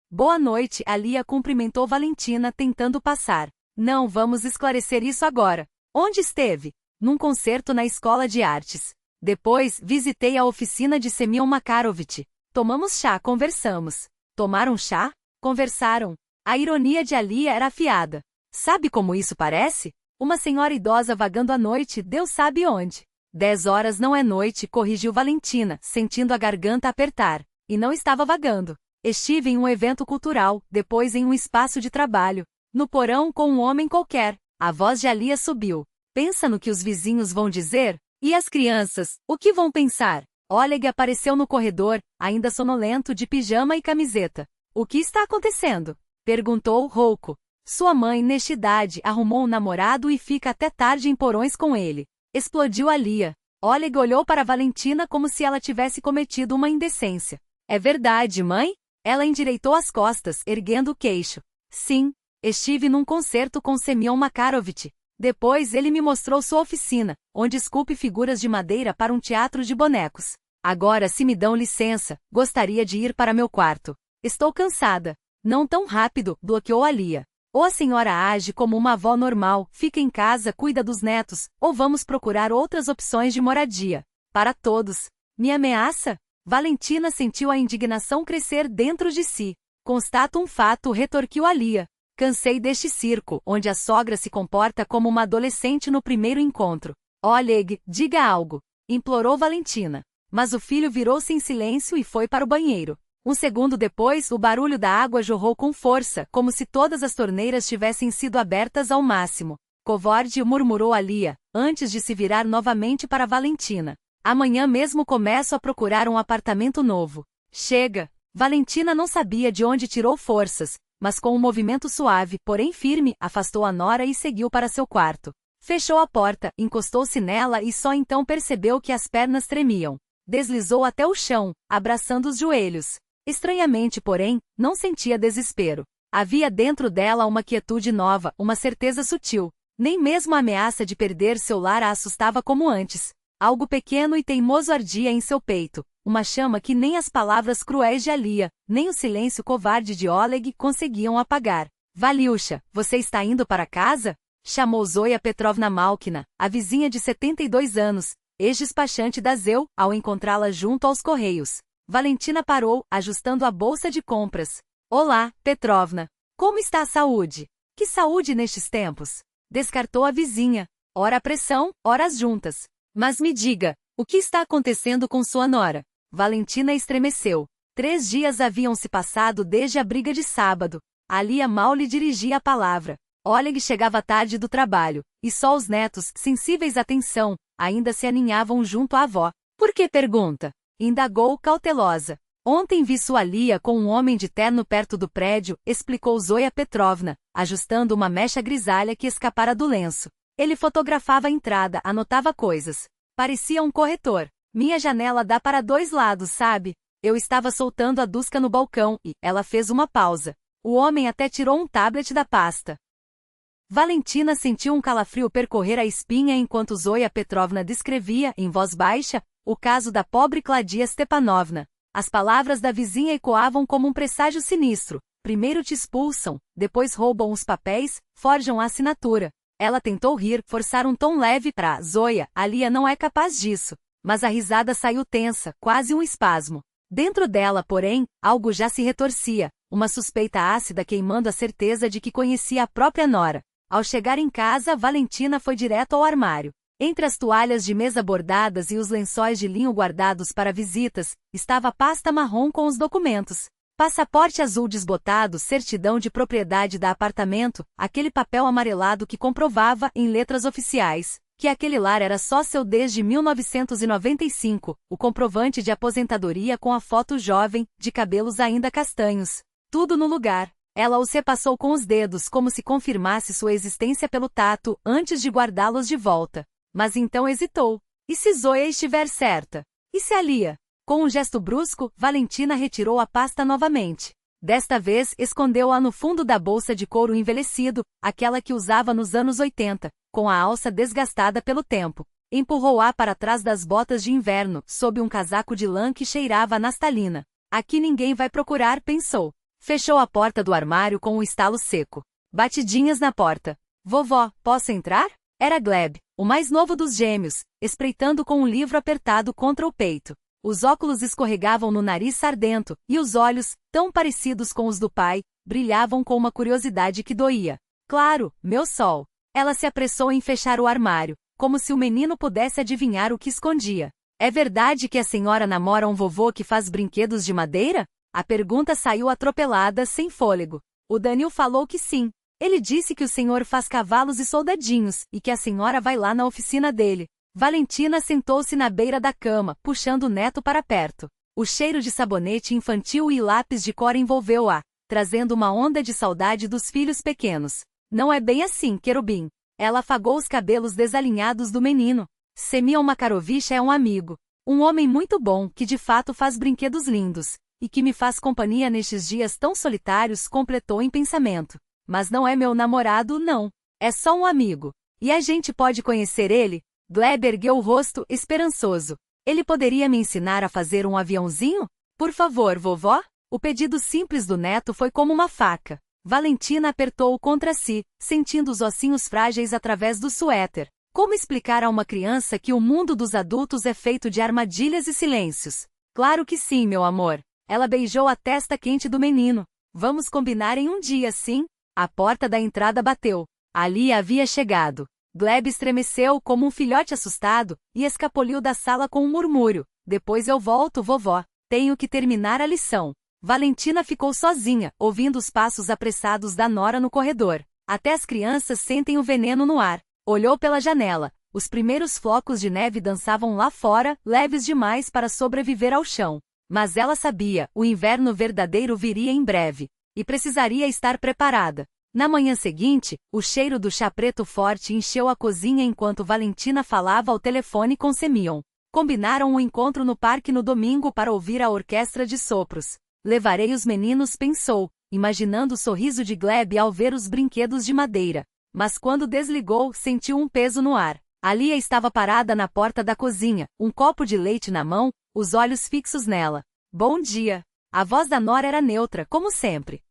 Boa noite, Alia cumprimentou Valentina tentando passar. Não vamos esclarecer isso agora. Onde esteve? Num concerto na escola de artes. Depois, visitei a oficina de Semyon Makarovich. Tomamos chá, conversamos. Tomaram chá? Conversaram. A ironia de Alia era afiada. Sabe como isso parece? Uma senhora idosa vagando à noite, Deus sabe onde. 10 horas não é noite, corrigiu Valentina, sentindo a garganta apertar. E não estava vagando. Estive em um evento cultural, depois em um espaço de trabalho. No porão com um homem qualquer. A voz de Alia subiu. Pensa no que os vizinhos vão dizer? E as crianças, o que vão pensar? Oleg apareceu no corredor, ainda sonolento, de pijama e camiseta. O que está acontecendo? Perguntou, rouco. Sua mãe, nesta idade, arrumou um namorado e fica até tarde em porões com ele. Explodiu Alia. Oleg olhou para Valentina como se ela tivesse cometido uma indecência. É verdade, mãe? Ela endireitou as costas, erguendo o queixo. Sim, estive num concerto com Semyon Makarovich. Depois ele me mostrou sua oficina, onde esculpe figuras de madeira para um teatro de bonecos. Agora, se me dão licença, gostaria de ir para meu quarto. Estou cansada. Não tão rápido, bloqueou Alia. Ou a senhora age como uma avó normal, fica em casa, cuida dos netos, ou vamos procurar outras opções de moradia. Para todos. Me ameaça? Valentina sentiu a indignação crescer dentro de si. Constato um fato, retorquiu Alia. Cansei deste circo, onde a sogra se comporta como uma adolescente no primeiro encontro. Oleg, diga algo, implorou Valentina. Mas o filho virou-se em silêncio e foi para o banheiro. Um segundo depois, o barulho da água jorrou com força, como se todas as torneiras tivessem sido abertas ao máximo. Covarde, murmurou Alia, antes de se virar novamente para Valentina. Amanhã mesmo começo a procurar um apartamento novo. Chega! Valentina não sabia de onde tirou forças, mas com um movimento suave, porém firme, afastou a nora e seguiu para seu quarto. Fechou a porta, encostou-se nela e só então percebeu que as pernas tremiam. Deslizou até o chão, abraçando os joelhos. Estranhamente, porém, não sentia desespero. Havia dentro dela uma quietude nova, uma certeza sutil. Nem mesmo a ameaça de perder seu lar a assustava como antes. Algo pequeno e teimoso ardia em seu peito. Uma chama que nem as palavras cruéis de Alia, nem o silêncio covarde de Oleg conseguiam apagar. Valiusha, você está indo para casa? Chamou Zoya Petrovna Malkina, a vizinha de 72 anos, ex-despachante da Zeu, ao encontrá-la junto aos correios. Valentina parou, ajustando a bolsa de compras. Olá, Petrovna. Como está a saúde? Que saúde nestes tempos? Descartou a vizinha. Ora a pressão, ora as juntas. Mas me diga, o que está acontecendo com sua nora? Valentina estremeceu. 3 dias haviam se passado desde a briga de sábado. Alia mal lhe dirigia a palavra. Oleg chegava tarde do trabalho, e só os netos, sensíveis à tensão, ainda se aninhavam junto à avó. Por que pergunta? Indagou cautelosa. Ontem vi sua Alia com um homem de terno perto do prédio, explicou Zoya Petrovna, ajustando uma mecha grisalha que escapara do lenço. Ele fotografava a entrada, anotava coisas. Parecia um corretor. Minha janela dá para 2 lados, sabe? Eu estava soltando a Duska no balcão e ela fez uma pausa. O homem até tirou um tablet da pasta. Valentina sentiu um calafrio percorrer a espinha enquanto Zoya Petrovna descrevia, em voz baixa, o caso da pobre Claudia Stepanovna. As palavras da vizinha ecoavam como um presságio sinistro. Primeiro te expulsam, depois roubam os papéis, forjam a assinatura. Ela tentou rir, forçar um tom leve para Zoya, a Lia não é capaz disso. Mas a risada saiu tensa, quase um espasmo. Dentro dela, porém, algo já se retorcia, uma suspeita ácida queimando a certeza de que conhecia a própria nora. Ao chegar em casa, Valentina foi direto ao armário. Entre as toalhas de mesa bordadas e os lençóis de linho guardados para visitas, estava a pasta marrom com os documentos. Passaporte azul desbotado, certidão de propriedade da apartamento, aquele papel amarelado que comprovava, em letras oficiais, que aquele lar era só seu desde 1995, o comprovante de aposentadoria com a foto jovem, de cabelos ainda castanhos. Tudo no lugar. Ela os repassou com os dedos como se confirmasse sua existência pelo tato, antes de guardá-los de volta. Mas então hesitou. E se Zoya estiver certa? E se a Lia? Com um gesto brusco, Valentina retirou a pasta novamente. Desta vez, escondeu-a no fundo da bolsa de couro envelhecido, aquela que usava nos anos 80, com a alça desgastada pelo tempo. Empurrou-a para trás das botas de inverno, sob um casaco de lã que cheirava a naftalina. Aqui ninguém vai procurar, pensou. Fechou a porta do armário com um estalo seco. Batidinhas na porta. Vovó, posso entrar? Era Gleb, o mais novo dos gêmeos, espreitando com um livro apertado contra o peito. Os óculos escorregavam no nariz sardento, e os olhos, tão parecidos com os do pai, brilhavam com uma curiosidade que doía. Claro, meu sol. Ela se apressou em fechar o armário, como se o menino pudesse adivinhar o que escondia. É verdade que a senhora namora um vovô que faz brinquedos de madeira? A pergunta saiu atropelada, sem fôlego. O Danil falou que sim. Ele disse que o senhor faz cavalos e soldadinhos, e que a senhora vai lá na oficina dele. Valentina sentou-se na beira da cama, puxando o neto para perto. O cheiro de sabonete infantil e lápis de cor envolveu-a, trazendo uma onda de saudade dos filhos pequenos. Não é bem assim, querubim. Ela afagou os cabelos desalinhados do menino. Semyon Makarovich é um amigo. Um homem muito bom, que de fato faz brinquedos lindos. E que me faz companhia nestes dias tão solitários, completou em pensamento. Mas não é meu namorado, não. É só um amigo. E a gente pode conhecer ele? Gleb ergueu o rosto, esperançoso. Ele poderia me ensinar a fazer um aviãozinho? Por favor, vovó? O pedido simples do neto foi como uma faca. Valentina apertou-o contra si, sentindo os ossinhos frágeis através do suéter. Como explicar a uma criança que o mundo dos adultos é feito de armadilhas e silêncios? Claro que sim, meu amor. Ela beijou a testa quente do menino. Vamos combinar em um dia, sim? A porta da entrada bateu. Ali havia chegado. Gleb estremeceu como um filhote assustado, e escapuliu da sala com um murmúrio. Depois eu volto, vovó. Tenho que terminar a lição. Valentina ficou sozinha, ouvindo os passos apressados da nora no corredor. Até as crianças sentem o veneno no ar. Olhou pela janela. Os primeiros flocos de neve dançavam lá fora, leves demais para sobreviver ao chão. Mas ela sabia, o inverno verdadeiro viria em breve. E precisaria estar preparada. Na manhã seguinte, o cheiro do chá preto forte encheu a cozinha enquanto Valentina falava ao telefone com Semyon. Combinaram um encontro no parque no domingo para ouvir a orquestra de sopros. Levarei os meninos, pensou, imaginando o sorriso de Gleb ao ver os brinquedos de madeira. Mas quando desligou, sentiu um peso no ar. A Lia estava parada na porta da cozinha, um copo de leite na mão, os olhos fixos nela. Bom dia. A voz da nora era neutra, como sempre.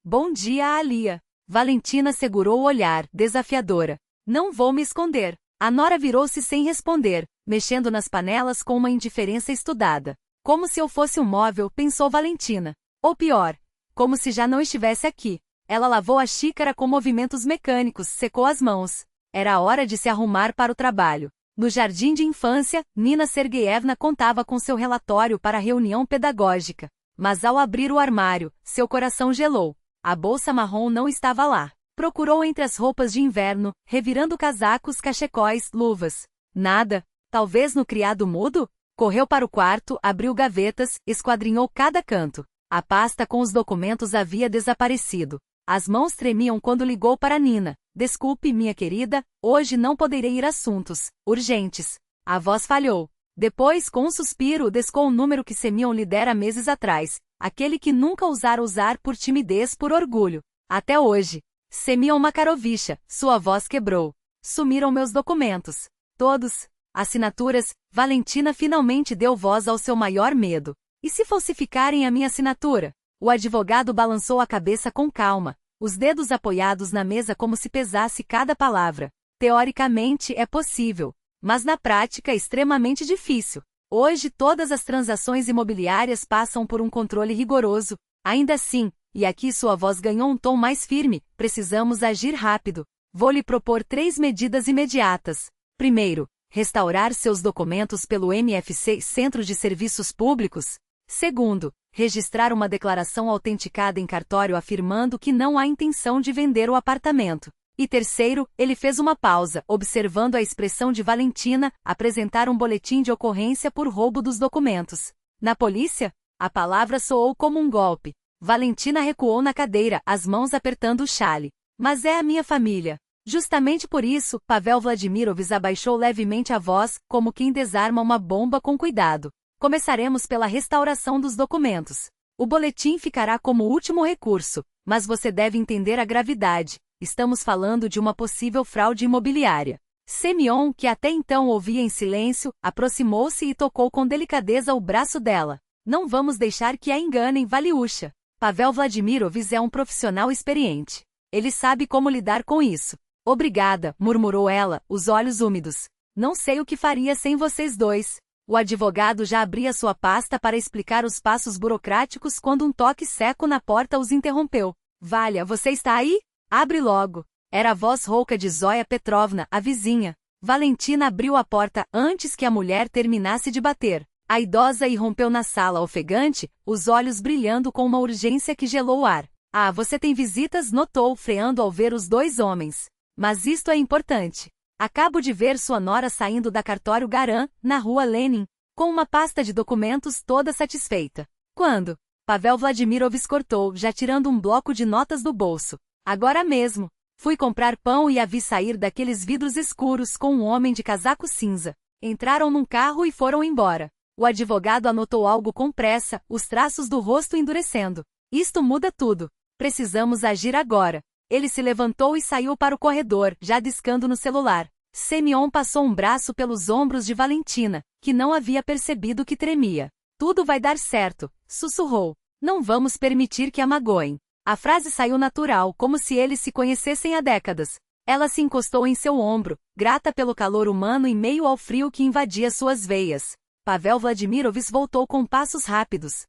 Bom dia a Lia. Valentina segurou o olhar, desafiadora. Não vou me esconder. A nora virou-se sem responder, mexendo nas panelas com uma indiferença estudada. Como se eu fosse um móvel, pensou Valentina. Ou pior, como se já não estivesse aqui. Ela lavou a xícara com movimentos mecânicos, secou as mãos. Era a hora de se arrumar para o trabalho. No jardim de infância, Nina Sergeyevna contava com seu relatório para a reunião pedagógica. Mas ao abrir o armário, seu coração gelou. A bolsa marrom não estava lá. Procurou entre as roupas de inverno, revirando casacos, cachecóis, luvas. Nada. Talvez no criado mudo? Correu para o quarto, abriu gavetas, esquadrinhou cada canto. A pasta com os documentos havia desaparecido. As mãos tremiam quando ligou para Nina. Desculpe, minha querida, hoje não poderei ir a assuntos urgentes. A voz falhou. Depois, com um suspiro, descou o número que Semyon lhe dera meses atrás, aquele que nunca ousara usar por timidez, por orgulho. Até hoje. Semyon Makarovich, sua voz quebrou. Sumiram meus documentos. Todos. Assinaturas. Valentina finalmente deu voz ao seu maior medo. E se falsificarem a minha assinatura? O advogado balançou a cabeça com calma, os dedos apoiados na mesa como se pesasse cada palavra. Teoricamente é possível, mas na prática é extremamente difícil. Hoje todas as transações imobiliárias passam por um controle rigoroso. Ainda assim, e aqui sua voz ganhou um tom mais firme, precisamos agir rápido. Vou lhe propor 3 medidas imediatas. Primeiro, restaurar seus documentos pelo MFC Centro de Serviços Públicos. Segundo, registrar uma declaração autenticada em cartório afirmando que não há intenção de vender o apartamento. E terceiro, ele fez uma pausa, observando a expressão de Valentina, apresentar um boletim de ocorrência por roubo dos documentos. Na polícia? A palavra soou como um golpe. Valentina recuou na cadeira, as mãos apertando o chale. Mas é a minha família. Justamente por isso, Pavel Vladimirovich abaixou levemente a voz, como quem desarma uma bomba com cuidado. Começaremos pela restauração dos documentos. O boletim ficará como último recurso, mas você deve entender a gravidade. Estamos falando de uma possível fraude imobiliária. Semyon, que até então ouvia em silêncio, aproximou-se e tocou com delicadeza o braço dela. Não vamos deixar que a enganem, Valiusha. Pavel Vladimirovich é um profissional experiente. Ele sabe como lidar com isso. Obrigada, murmurou ela, os olhos úmidos. Não sei o que faria sem vocês dois. O advogado já abria sua pasta para explicar os passos burocráticos quando um toque seco na porta os interrompeu. Valha, você está aí? Abre logo. Era a voz rouca de Zóia Petrovna, a vizinha. Valentina abriu a porta antes que a mulher terminasse de bater. A idosa irrompeu na sala ofegante, os olhos brilhando com uma urgência que gelou o ar. Ah, você tem visitas, notou, freando ao ver os 2 homens. Mas isto é importante. Acabo de ver sua nora saindo da cartório Garan, na rua Lenin, com uma pasta de documentos toda satisfeita. Quando? Pavel Vladimirovich cortou, já tirando um bloco de notas do bolso. Agora mesmo. Fui comprar pão e a vi sair daqueles vidros escuros com um homem de casaco cinza. Entraram num carro e foram embora. O advogado anotou algo com pressa, os traços do rosto endurecendo. Isto muda tudo. Precisamos agir agora. Ele se levantou e saiu para o corredor, já discando no celular. Semyon passou um braço pelos ombros de Valentina, que não havia percebido que tremia. Tudo vai dar certo, sussurrou. Não vamos permitir que a magoem. A frase saiu natural, como se eles se conhecessem há décadas. Ela se encostou em seu ombro, grata pelo calor humano em meio ao frio que invadia suas veias. Pavel Vladimirovich voltou com passos rápidos.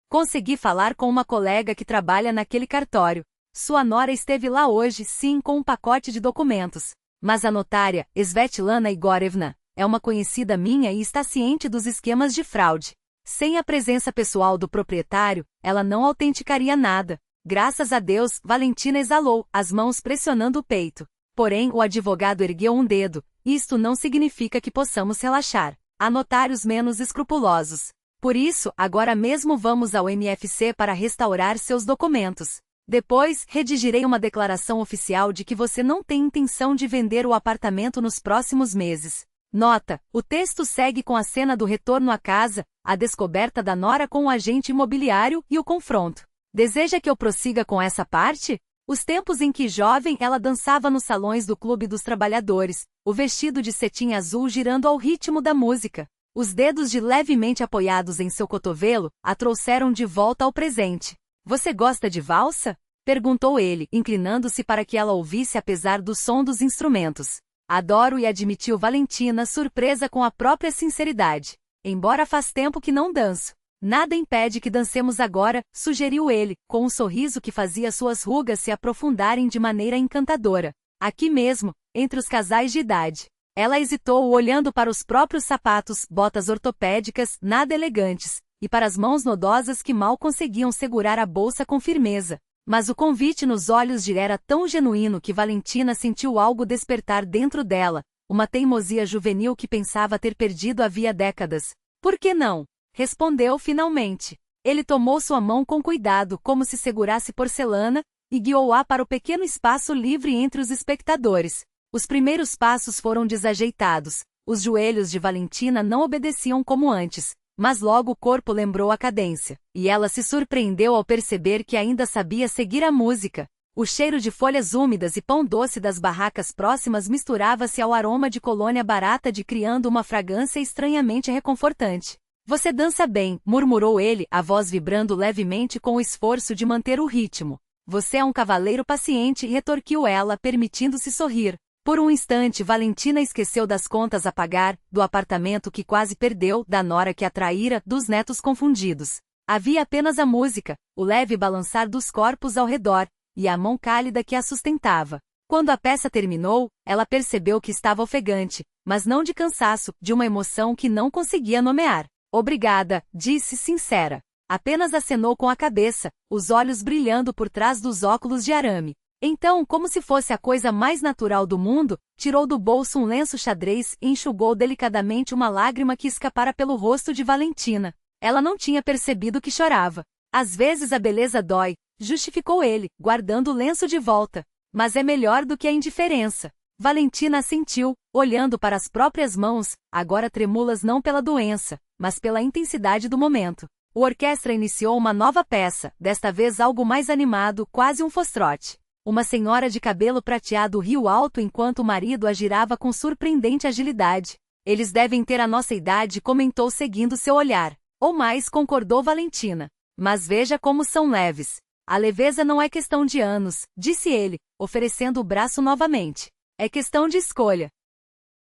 Consegui falar com uma colega que trabalha naquele cartório. Sua nora esteve lá hoje, sim, com um pacote de documentos. Mas a notária, Svetlana Igorevna, é uma conhecida minha e está ciente dos esquemas de fraude. Sem a presença pessoal do proprietário, ela não autenticaria nada. Graças a Deus, Valentina exalou, as mãos pressionando o peito. Porém, o advogado ergueu um dedo. Isto não significa que possamos relaxar. Há notários menos escrupulosos. Por isso, agora mesmo vamos ao MFC para restaurar seus documentos. Depois, redigirei uma declaração oficial de que você não tem intenção de vender o apartamento nos próximos meses. Nota: o texto segue com a cena do retorno à casa, a descoberta da nora com o agente imobiliário e o confronto. Deseja que eu prossiga com essa parte? Os tempos em que jovem ela dançava nos salões do Clube dos Trabalhadores, o vestido de cetim azul girando ao ritmo da música. Os dedos de levemente apoiados em seu cotovelo a trouxeram de volta ao presente. Você gosta de valsa? Perguntou ele, inclinando-se para que ela ouvisse apesar do som dos instrumentos. Adoro, e admitiu Valentina, surpresa com a própria sinceridade. Embora faz tempo que não danço. Nada impede que dancemos agora, sugeriu ele, com um sorriso que fazia suas rugas se aprofundarem de maneira encantadora. Aqui mesmo, entre os casais de idade. Ela hesitou, olhando para os próprios sapatos, botas ortopédicas, nada elegantes, e para as mãos nodosas que mal conseguiam segurar a bolsa com firmeza. Mas o convite nos olhos de era tão genuíno que Valentina sentiu algo despertar dentro dela, uma teimosia juvenil que pensava ter perdido havia décadas. Por que não? Respondeu finalmente. Ele tomou sua mão com cuidado, como se segurasse porcelana, e guiou-a para o pequeno espaço livre entre os espectadores. Os primeiros passos foram desajeitados, Os joelhos de Valentina não obedeciam como antes, mas logo o corpo lembrou a cadência, e ela se surpreendeu ao perceber que ainda sabia seguir a música. O cheiro de folhas úmidas e pão doce das barracas próximas misturava-se ao aroma de colônia barata criando uma fragrância estranhamente reconfortante. Você dança bem, murmurou ele, a voz vibrando levemente com o esforço de manter o ritmo. Você é um cavaleiro paciente, retorquiu ela, permitindo-se sorrir. Por um instante Valentina esqueceu das contas a pagar, do apartamento que quase perdeu, da nora que a traíra, dos netos confundidos. Havia apenas a música, o leve balançar dos corpos ao redor, e a mão cálida que a sustentava. Quando a peça terminou, ela percebeu que estava ofegante, mas não de cansaço, de uma emoção que não conseguia nomear. Obrigada, disse sincera. Apenas acenou com a cabeça, os olhos brilhando por trás dos óculos de arame. Então, como se fosse a coisa mais natural do mundo, tirou do bolso um lenço xadrez e enxugou delicadamente uma lágrima que escapara pelo rosto de Valentina. Ela não tinha percebido que chorava. Às vezes a beleza dói, justificou ele, guardando o lenço de volta. Mas é melhor do que a indiferença. Valentina assentiu, olhando para as próprias mãos, agora trêmulas não pela doença, mas pela intensidade do momento. O orquestra iniciou uma nova peça, desta vez algo mais animado, quase um foxtrot. Uma senhora de cabelo prateado riu alto enquanto o marido a girava com surpreendente agilidade. Eles devem ter a nossa idade, comentou seguindo seu olhar. Ou mais, concordou Valentina. Mas veja como são leves. A leveza não é questão de anos, disse ele, oferecendo o braço novamente. É questão de escolha.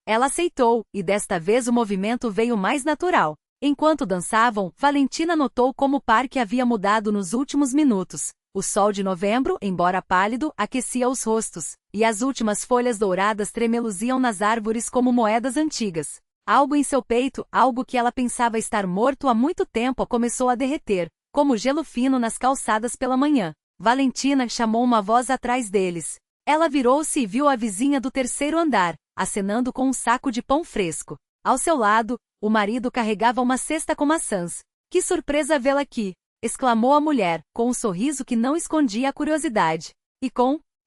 Ela aceitou, e desta vez o movimento veio mais natural. Enquanto dançavam, Valentina notou como o parque havia mudado nos últimos minutos. O sol de novembro, embora pálido, aquecia os rostos, e as últimas folhas douradas tremeluziam nas árvores como moedas antigas. Algo em seu peito, algo que ela pensava estar morto há muito tempo, começou a derreter, como gelo fino nas calçadas pela manhã. Valentina chamou uma voz atrás deles. Ela virou-se e viu a vizinha do terceiro andar, acenando com um saco de pão fresco. Ao seu lado, o marido carregava uma cesta com maçãs. Que surpresa vê-la aqui! Exclamou a mulher, com um sorriso que não escondia a curiosidade. E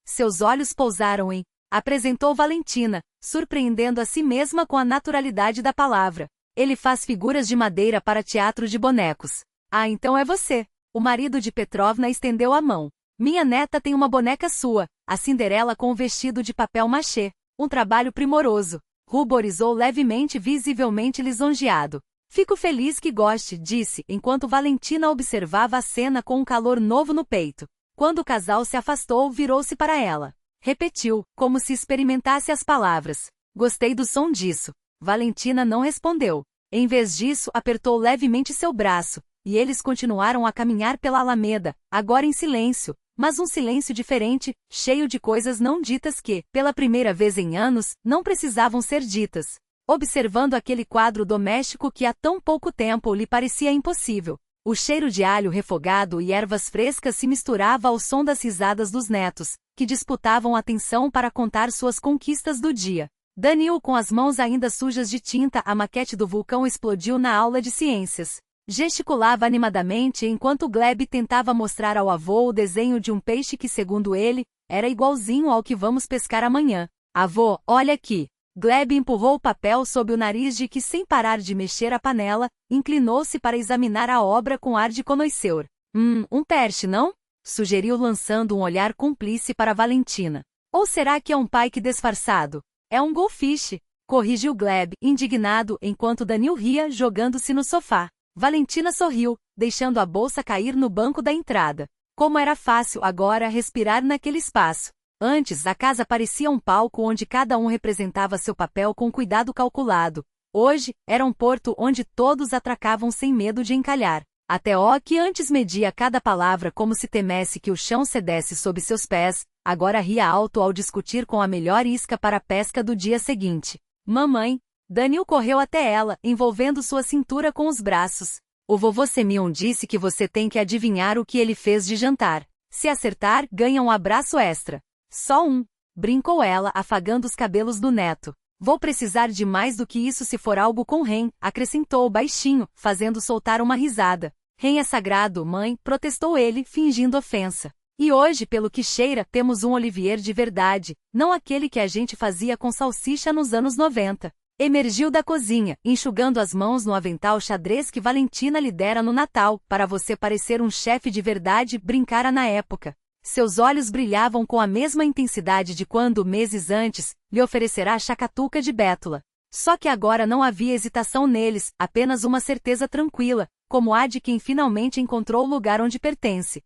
seus olhos pousaram em... Apresentou Valentina, surpreendendo a si mesma com a naturalidade da palavra. Ele faz figuras de madeira para teatro de bonecos. Ah, então é você. O marido de Petrovna estendeu a mão. Minha neta tem uma boneca sua, a Cinderela com um vestido de papel machê. Um trabalho primoroso. Ruborizou levemente, visivelmente lisonjeado. Fico feliz que goste, disse, enquanto Valentina observava a cena com um calor novo no peito. Quando o casal se afastou, virou-se para ela. Repetiu, como se experimentasse as palavras. Gostei do som disso. Valentina não respondeu. Em vez disso, apertou levemente seu braço, e eles continuaram a caminhar pela alameda, agora em silêncio, mas um silêncio diferente, cheio de coisas não ditas que, pela primeira vez em anos, não precisavam ser ditas. Observando aquele quadro doméstico que há tão pouco tempo lhe parecia impossível. O cheiro de alho refogado e ervas frescas se misturava ao som das risadas dos netos, que disputavam atenção para contar suas conquistas do dia. Daniel, com as mãos ainda sujas de tinta, a maquete do vulcão explodiu na aula de ciências. Gesticulava animadamente enquanto Gleb tentava mostrar ao avô o desenho de um peixe que, segundo ele, era igualzinho ao que vamos pescar amanhã. Avô, olha aqui. Gleb empurrou o papel sob o nariz de que, sem parar de mexer a panela, inclinou-se para examinar a obra com ar de connoisseur. Um peixe, não? Sugeriu lançando um olhar cúmplice para Valentina. Ou será que é um pike disfarçado? É um goldfish, corrigiu Gleb, indignado, enquanto Daniel ria, jogando-se no sofá. Valentina sorriu, deixando a bolsa cair no banco da entrada. Como era fácil agora respirar naquele espaço. Antes, a casa parecia um palco onde cada um representava seu papel com cuidado calculado. Hoje, era um porto onde todos atracavam sem medo de encalhar. Até o que antes media cada palavra como se temesse que o chão cedesse sob seus pés, agora ria alto ao discutir com a melhor isca para a pesca do dia seguinte. Mamãe! Daniel correu até ela, envolvendo sua cintura com os braços. O vovô Semyon disse que você tem que adivinhar o que ele fez de jantar. Se acertar, ganha um abraço extra. Só um, brincou ela, afagando os cabelos do neto. Vou precisar de mais do que isso se for algo com Ren, acrescentou baixinho, fazendo soltar uma risada. Ren é sagrado, mãe, protestou ele, fingindo ofensa. E hoje, pelo que cheira, temos um Olivier de verdade, não aquele que a gente fazia com salsicha nos anos 90. Emergiu da cozinha, enxugando as mãos no avental xadrez que Valentina lhe dera no Natal, para você parecer um chefe de verdade, brincara na época. Seus olhos brilhavam com a mesma intensidade de quando, meses antes, lhe oferecerá a chacatuca de bétula. Só que agora não havia hesitação neles, apenas uma certeza tranquila, como a de quem finalmente encontrou o lugar onde pertence.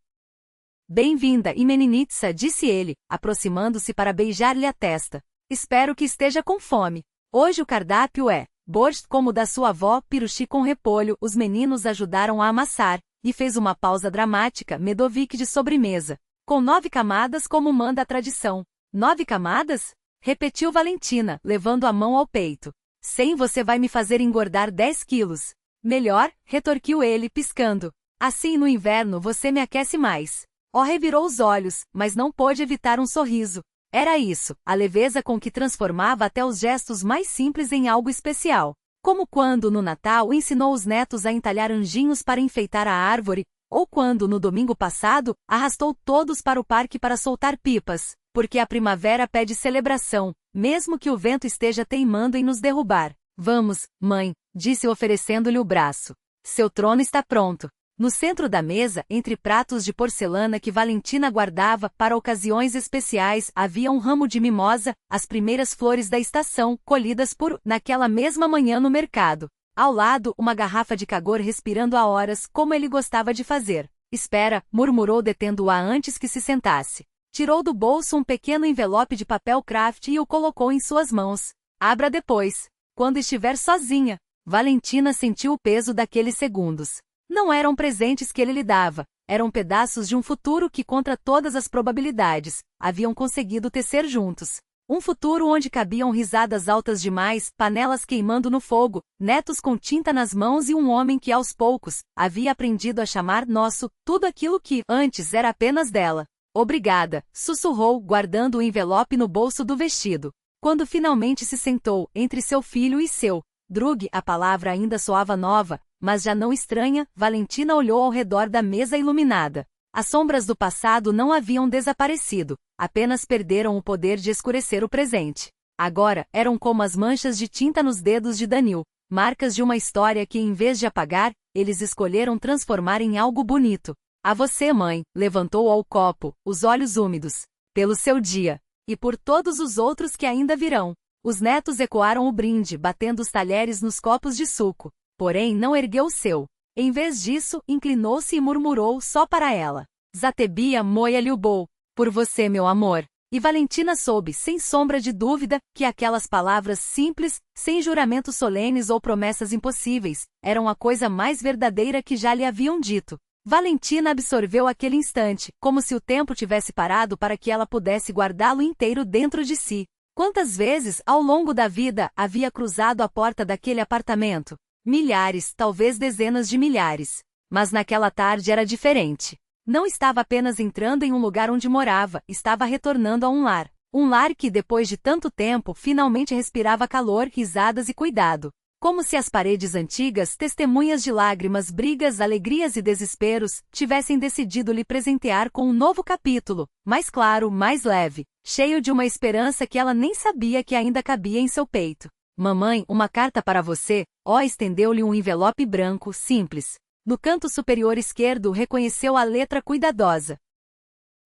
Bem-vinda, Imeninitsa, disse ele, aproximando-se para beijar-lhe a testa. Espero que esteja com fome. Hoje o cardápio é borscht como da sua avó, piruxi com repolho. Os meninos ajudaram a amassar, e fez uma pausa dramática, Medovic de sobremesa. Com 9 camadas como manda a tradição. 9 camadas? Repetiu Valentina, levando a mão ao peito. Sem você vai me fazer engordar 10 quilos. Melhor, retorquiu ele, piscando. Assim no inverno você me aquece mais. Ó revirou os olhos, mas não pôde evitar um sorriso. Era isso, a leveza com que transformava até os gestos mais simples em algo especial. Como quando, no Natal, ensinou os netos a entalhar anjinhos para enfeitar a árvore, ou quando, no domingo passado, arrastou todos para o parque para soltar pipas, porque a primavera pede celebração, mesmo que o vento esteja teimando em nos derrubar. Vamos, mãe, disse oferecendo-lhe o braço. Seu trono está pronto. No centro da mesa, entre pratos de porcelana que Valentina guardava para ocasiões especiais, havia um ramo de mimosa, as primeiras flores da estação, colhidas naquela mesma manhã no mercado. Ao lado, uma garrafa de cagor respirando há horas, como ele gostava de fazer. Espera, murmurou detendo-a antes que se sentasse. Tirou do bolso um pequeno envelope de papel craft e o colocou em suas mãos. Abra depois. Quando estiver sozinha. Valentina sentiu o peso daqueles segundos. Não eram presentes que ele lhe dava, eram pedaços de um futuro que, contra todas as probabilidades, haviam conseguido tecer juntos. Um futuro onde cabiam risadas altas demais, panelas queimando no fogo, netos com tinta nas mãos e um homem que, aos poucos, havia aprendido a chamar nosso, tudo aquilo que, antes, era apenas dela. Obrigada, sussurrou, guardando o envelope no bolso do vestido. Quando finalmente se sentou, entre seu filho e seu Drug, a palavra ainda soava nova, mas já não estranha, Valentina olhou ao redor da mesa iluminada. As sombras do passado não haviam desaparecido, apenas perderam o poder de escurecer o presente. Agora, eram como as manchas de tinta nos dedos de Danil, marcas de uma história que, em vez de apagar, eles escolheram transformar em algo bonito. A você, mãe, levantou ao copo, os olhos úmidos. Pelo seu dia. E por todos os outros que ainda virão. Os netos ecoaram o brinde, batendo os talheres nos copos de suco. Porém não ergueu o seu. Em vez disso, inclinou-se e murmurou só para ela. Zatebia moia Liubou. Por você, meu amor. E Valentina soube, sem sombra de dúvida, que aquelas palavras simples, sem juramentos solenes ou promessas impossíveis, eram a coisa mais verdadeira que já lhe haviam dito. Valentina absorveu aquele instante, como se o tempo tivesse parado para que ela pudesse guardá-lo inteiro dentro de si. Quantas vezes, ao longo da vida, havia cruzado a porta daquele apartamento? Milhares, talvez dezenas de milhares. Mas naquela tarde era diferente. Não estava apenas entrando em um lugar onde morava, estava retornando a um lar. Um lar que, depois de tanto tempo, finalmente respirava calor, risadas e cuidado. Como se as paredes antigas, testemunhas de lágrimas, brigas, alegrias e desesperos, tivessem decidido lhe presentear com um novo capítulo, mais claro, mais leve, cheio de uma esperança que ela nem sabia que ainda cabia em seu peito. Mamãe, uma carta para você, estendeu-lhe um envelope branco, simples. No canto superior esquerdo reconheceu a letra cuidadosa.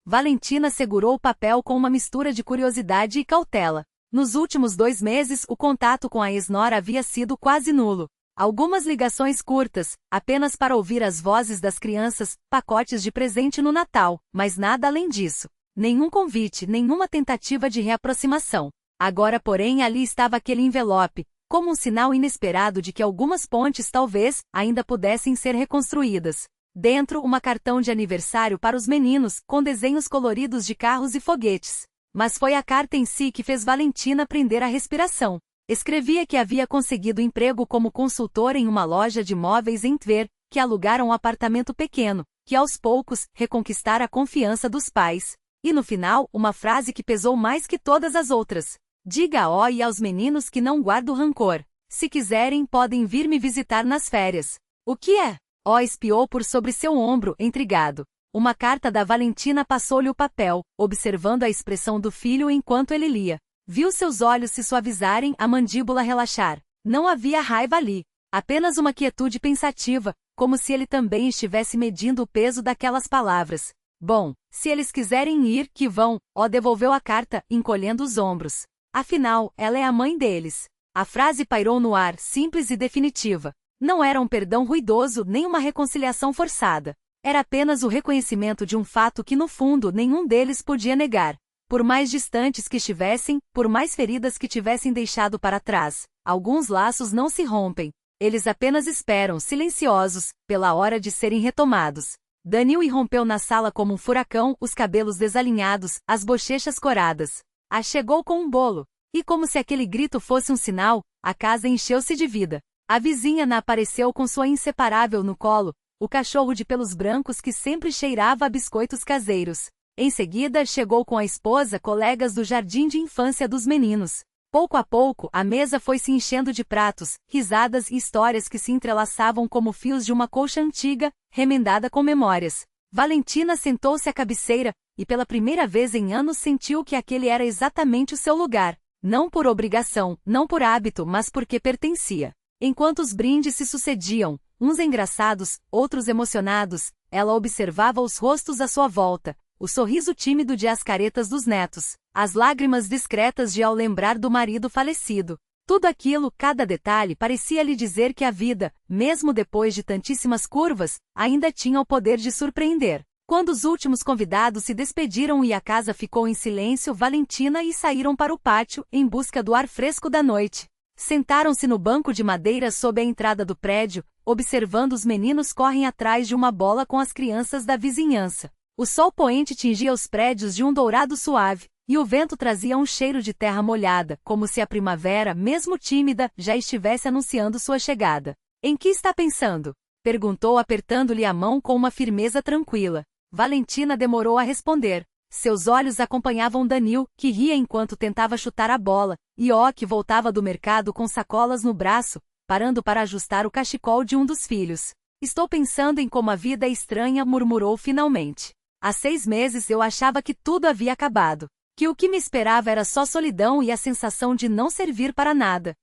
Valentina segurou o papel com uma mistura de curiosidade e cautela. Nos últimos 2 meses, o contato com a ex-nora havia sido quase nulo. Algumas ligações curtas, apenas para ouvir as vozes das crianças, pacotes de presente no Natal, mas nada além disso. Nenhum convite, nenhuma tentativa de reaproximação. Agora, porém, ali estava aquele envelope, como um sinal inesperado de que algumas pontes talvez ainda pudessem ser reconstruídas. Dentro, um cartão de aniversário para os meninos, com desenhos coloridos de carros e foguetes. Mas foi a carta em si que fez Valentina prender a respiração. Escrevia que havia conseguido emprego como consultor em uma loja de móveis em Tver, que alugara um apartamento pequeno, que aos poucos reconquistara a confiança dos pais. E no final, uma frase que pesou mais que todas as outras. Diga a Ó e aos meninos que não guardo rancor. Se quiserem, podem vir me visitar nas férias. O que é? Ó espiou por sobre seu ombro, intrigado. Uma carta da Valentina passou-lhe o papel, observando a expressão do filho enquanto ele lia. Viu seus olhos se suavizarem, a mandíbula relaxar. Não havia raiva ali. Apenas uma quietude pensativa, como se ele também estivesse medindo o peso daquelas palavras. Bom, se eles quiserem ir, que vão, devolveu a carta, encolhendo os ombros. Afinal, ela é a mãe deles. A frase pairou no ar, simples e definitiva. Não era um perdão ruidoso nem uma reconciliação forçada. Era apenas o reconhecimento de um fato que no fundo nenhum deles podia negar. Por mais distantes que estivessem, por mais feridas que tivessem deixado para trás, alguns laços não se rompem. Eles apenas esperam, silenciosos, pela hora de serem retomados. Danil irrompeu na sala como um furacão, os cabelos desalinhados, as bochechas coradas. Chegou com um bolo. E como se aquele grito fosse um sinal, a casa encheu-se de vida. A vizinha apareceu com sua inseparável no colo, o cachorro de pelos brancos que sempre cheirava a biscoitos caseiros. Em seguida chegou com a esposa, colegas do jardim de infância dos meninos. Pouco a pouco, a mesa foi se enchendo de pratos, risadas e histórias que se entrelaçavam como fios de uma colcha antiga, remendada com memórias. Valentina sentou-se à cabeceira, e pela primeira vez em anos sentiu que aquele era exatamente o seu lugar. Não por obrigação, não por hábito, mas porque pertencia. Enquanto os brindes se sucediam, uns engraçados, outros emocionados, ela observava os rostos à sua volta, o sorriso tímido de as caretas dos netos, as lágrimas discretas de ao lembrar do marido falecido. Tudo aquilo, cada detalhe, parecia lhe dizer que a vida, mesmo depois de tantíssimas curvas, ainda tinha o poder de surpreender. Quando os últimos convidados se despediram e a casa ficou em silêncio, Valentina e saíram para o pátio, em busca do ar fresco da noite. Sentaram-se no banco de madeira sob a entrada do prédio, observando os meninos correm atrás de uma bola com as crianças da vizinhança. O sol poente tingia os prédios de um dourado suave, e o vento trazia um cheiro de terra molhada, como se a primavera, mesmo tímida, já estivesse anunciando sua chegada. Em que está pensando? Perguntou apertando-lhe a mão com uma firmeza tranquila. Valentina demorou a responder. Seus olhos acompanhavam Danil, que ria enquanto tentava chutar a bola, e que voltava do mercado com sacolas no braço, parando para ajustar o cachecol de um dos filhos. Estou pensando em como a vida é estranha, murmurou finalmente. Há 6 meses eu achava que tudo havia acabado, que o que me esperava era só solidão e a sensação de não servir para nada.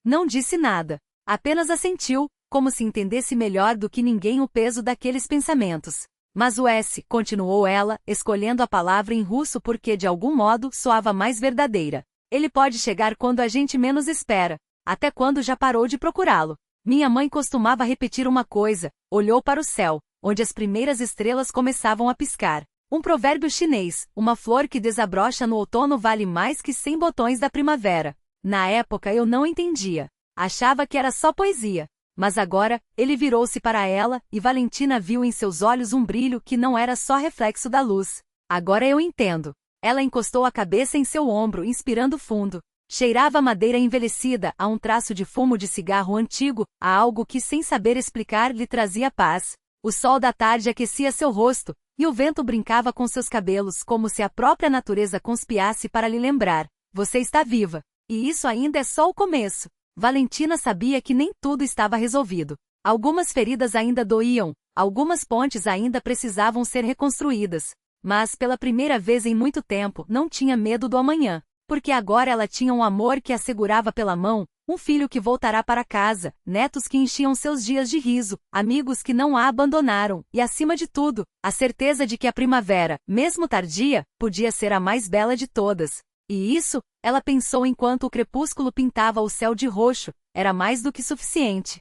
Não disse nada, apenas assentiu, como se entendesse melhor do que ninguém o peso daqueles pensamentos. Mas o continuou ela, escolhendo a palavra em russo porque de algum modo soava mais verdadeira. Ele pode chegar quando a gente menos espera, até quando já parou de procurá-lo. Minha mãe costumava repetir uma coisa, olhou para o céu, onde as primeiras estrelas começavam a piscar. Um provérbio chinês, uma flor que desabrocha no outono vale mais que 100 botões da primavera. Na época eu não entendia. Achava que era só poesia. Mas agora, ele virou-se para ela, e Valentina viu em seus olhos um brilho que não era só reflexo da luz. Agora eu entendo. Ela encostou a cabeça em seu ombro, inspirando fundo. Cheirava a madeira envelhecida, a um traço de fumo de cigarro antigo, a algo que sem saber explicar lhe trazia paz. O sol da tarde aquecia seu rosto, e o vento brincava com seus cabelos como se a própria natureza conspirasse para lhe lembrar. Você está viva. E isso ainda é só o começo. Valentina sabia que nem tudo estava resolvido. Algumas feridas ainda doíam, algumas pontes ainda precisavam ser reconstruídas. Mas, pela primeira vez em muito tempo, não tinha medo do amanhã. Porque agora ela tinha um amor que a segurava pela mão, um filho que voltará para casa, netos que enchiam seus dias de riso, amigos que não a abandonaram, e acima de tudo, a certeza de que a primavera, mesmo tardia, podia ser a mais bela de todas. E isso, ela pensou enquanto o crepúsculo pintava o céu de roxo, era mais do que suficiente.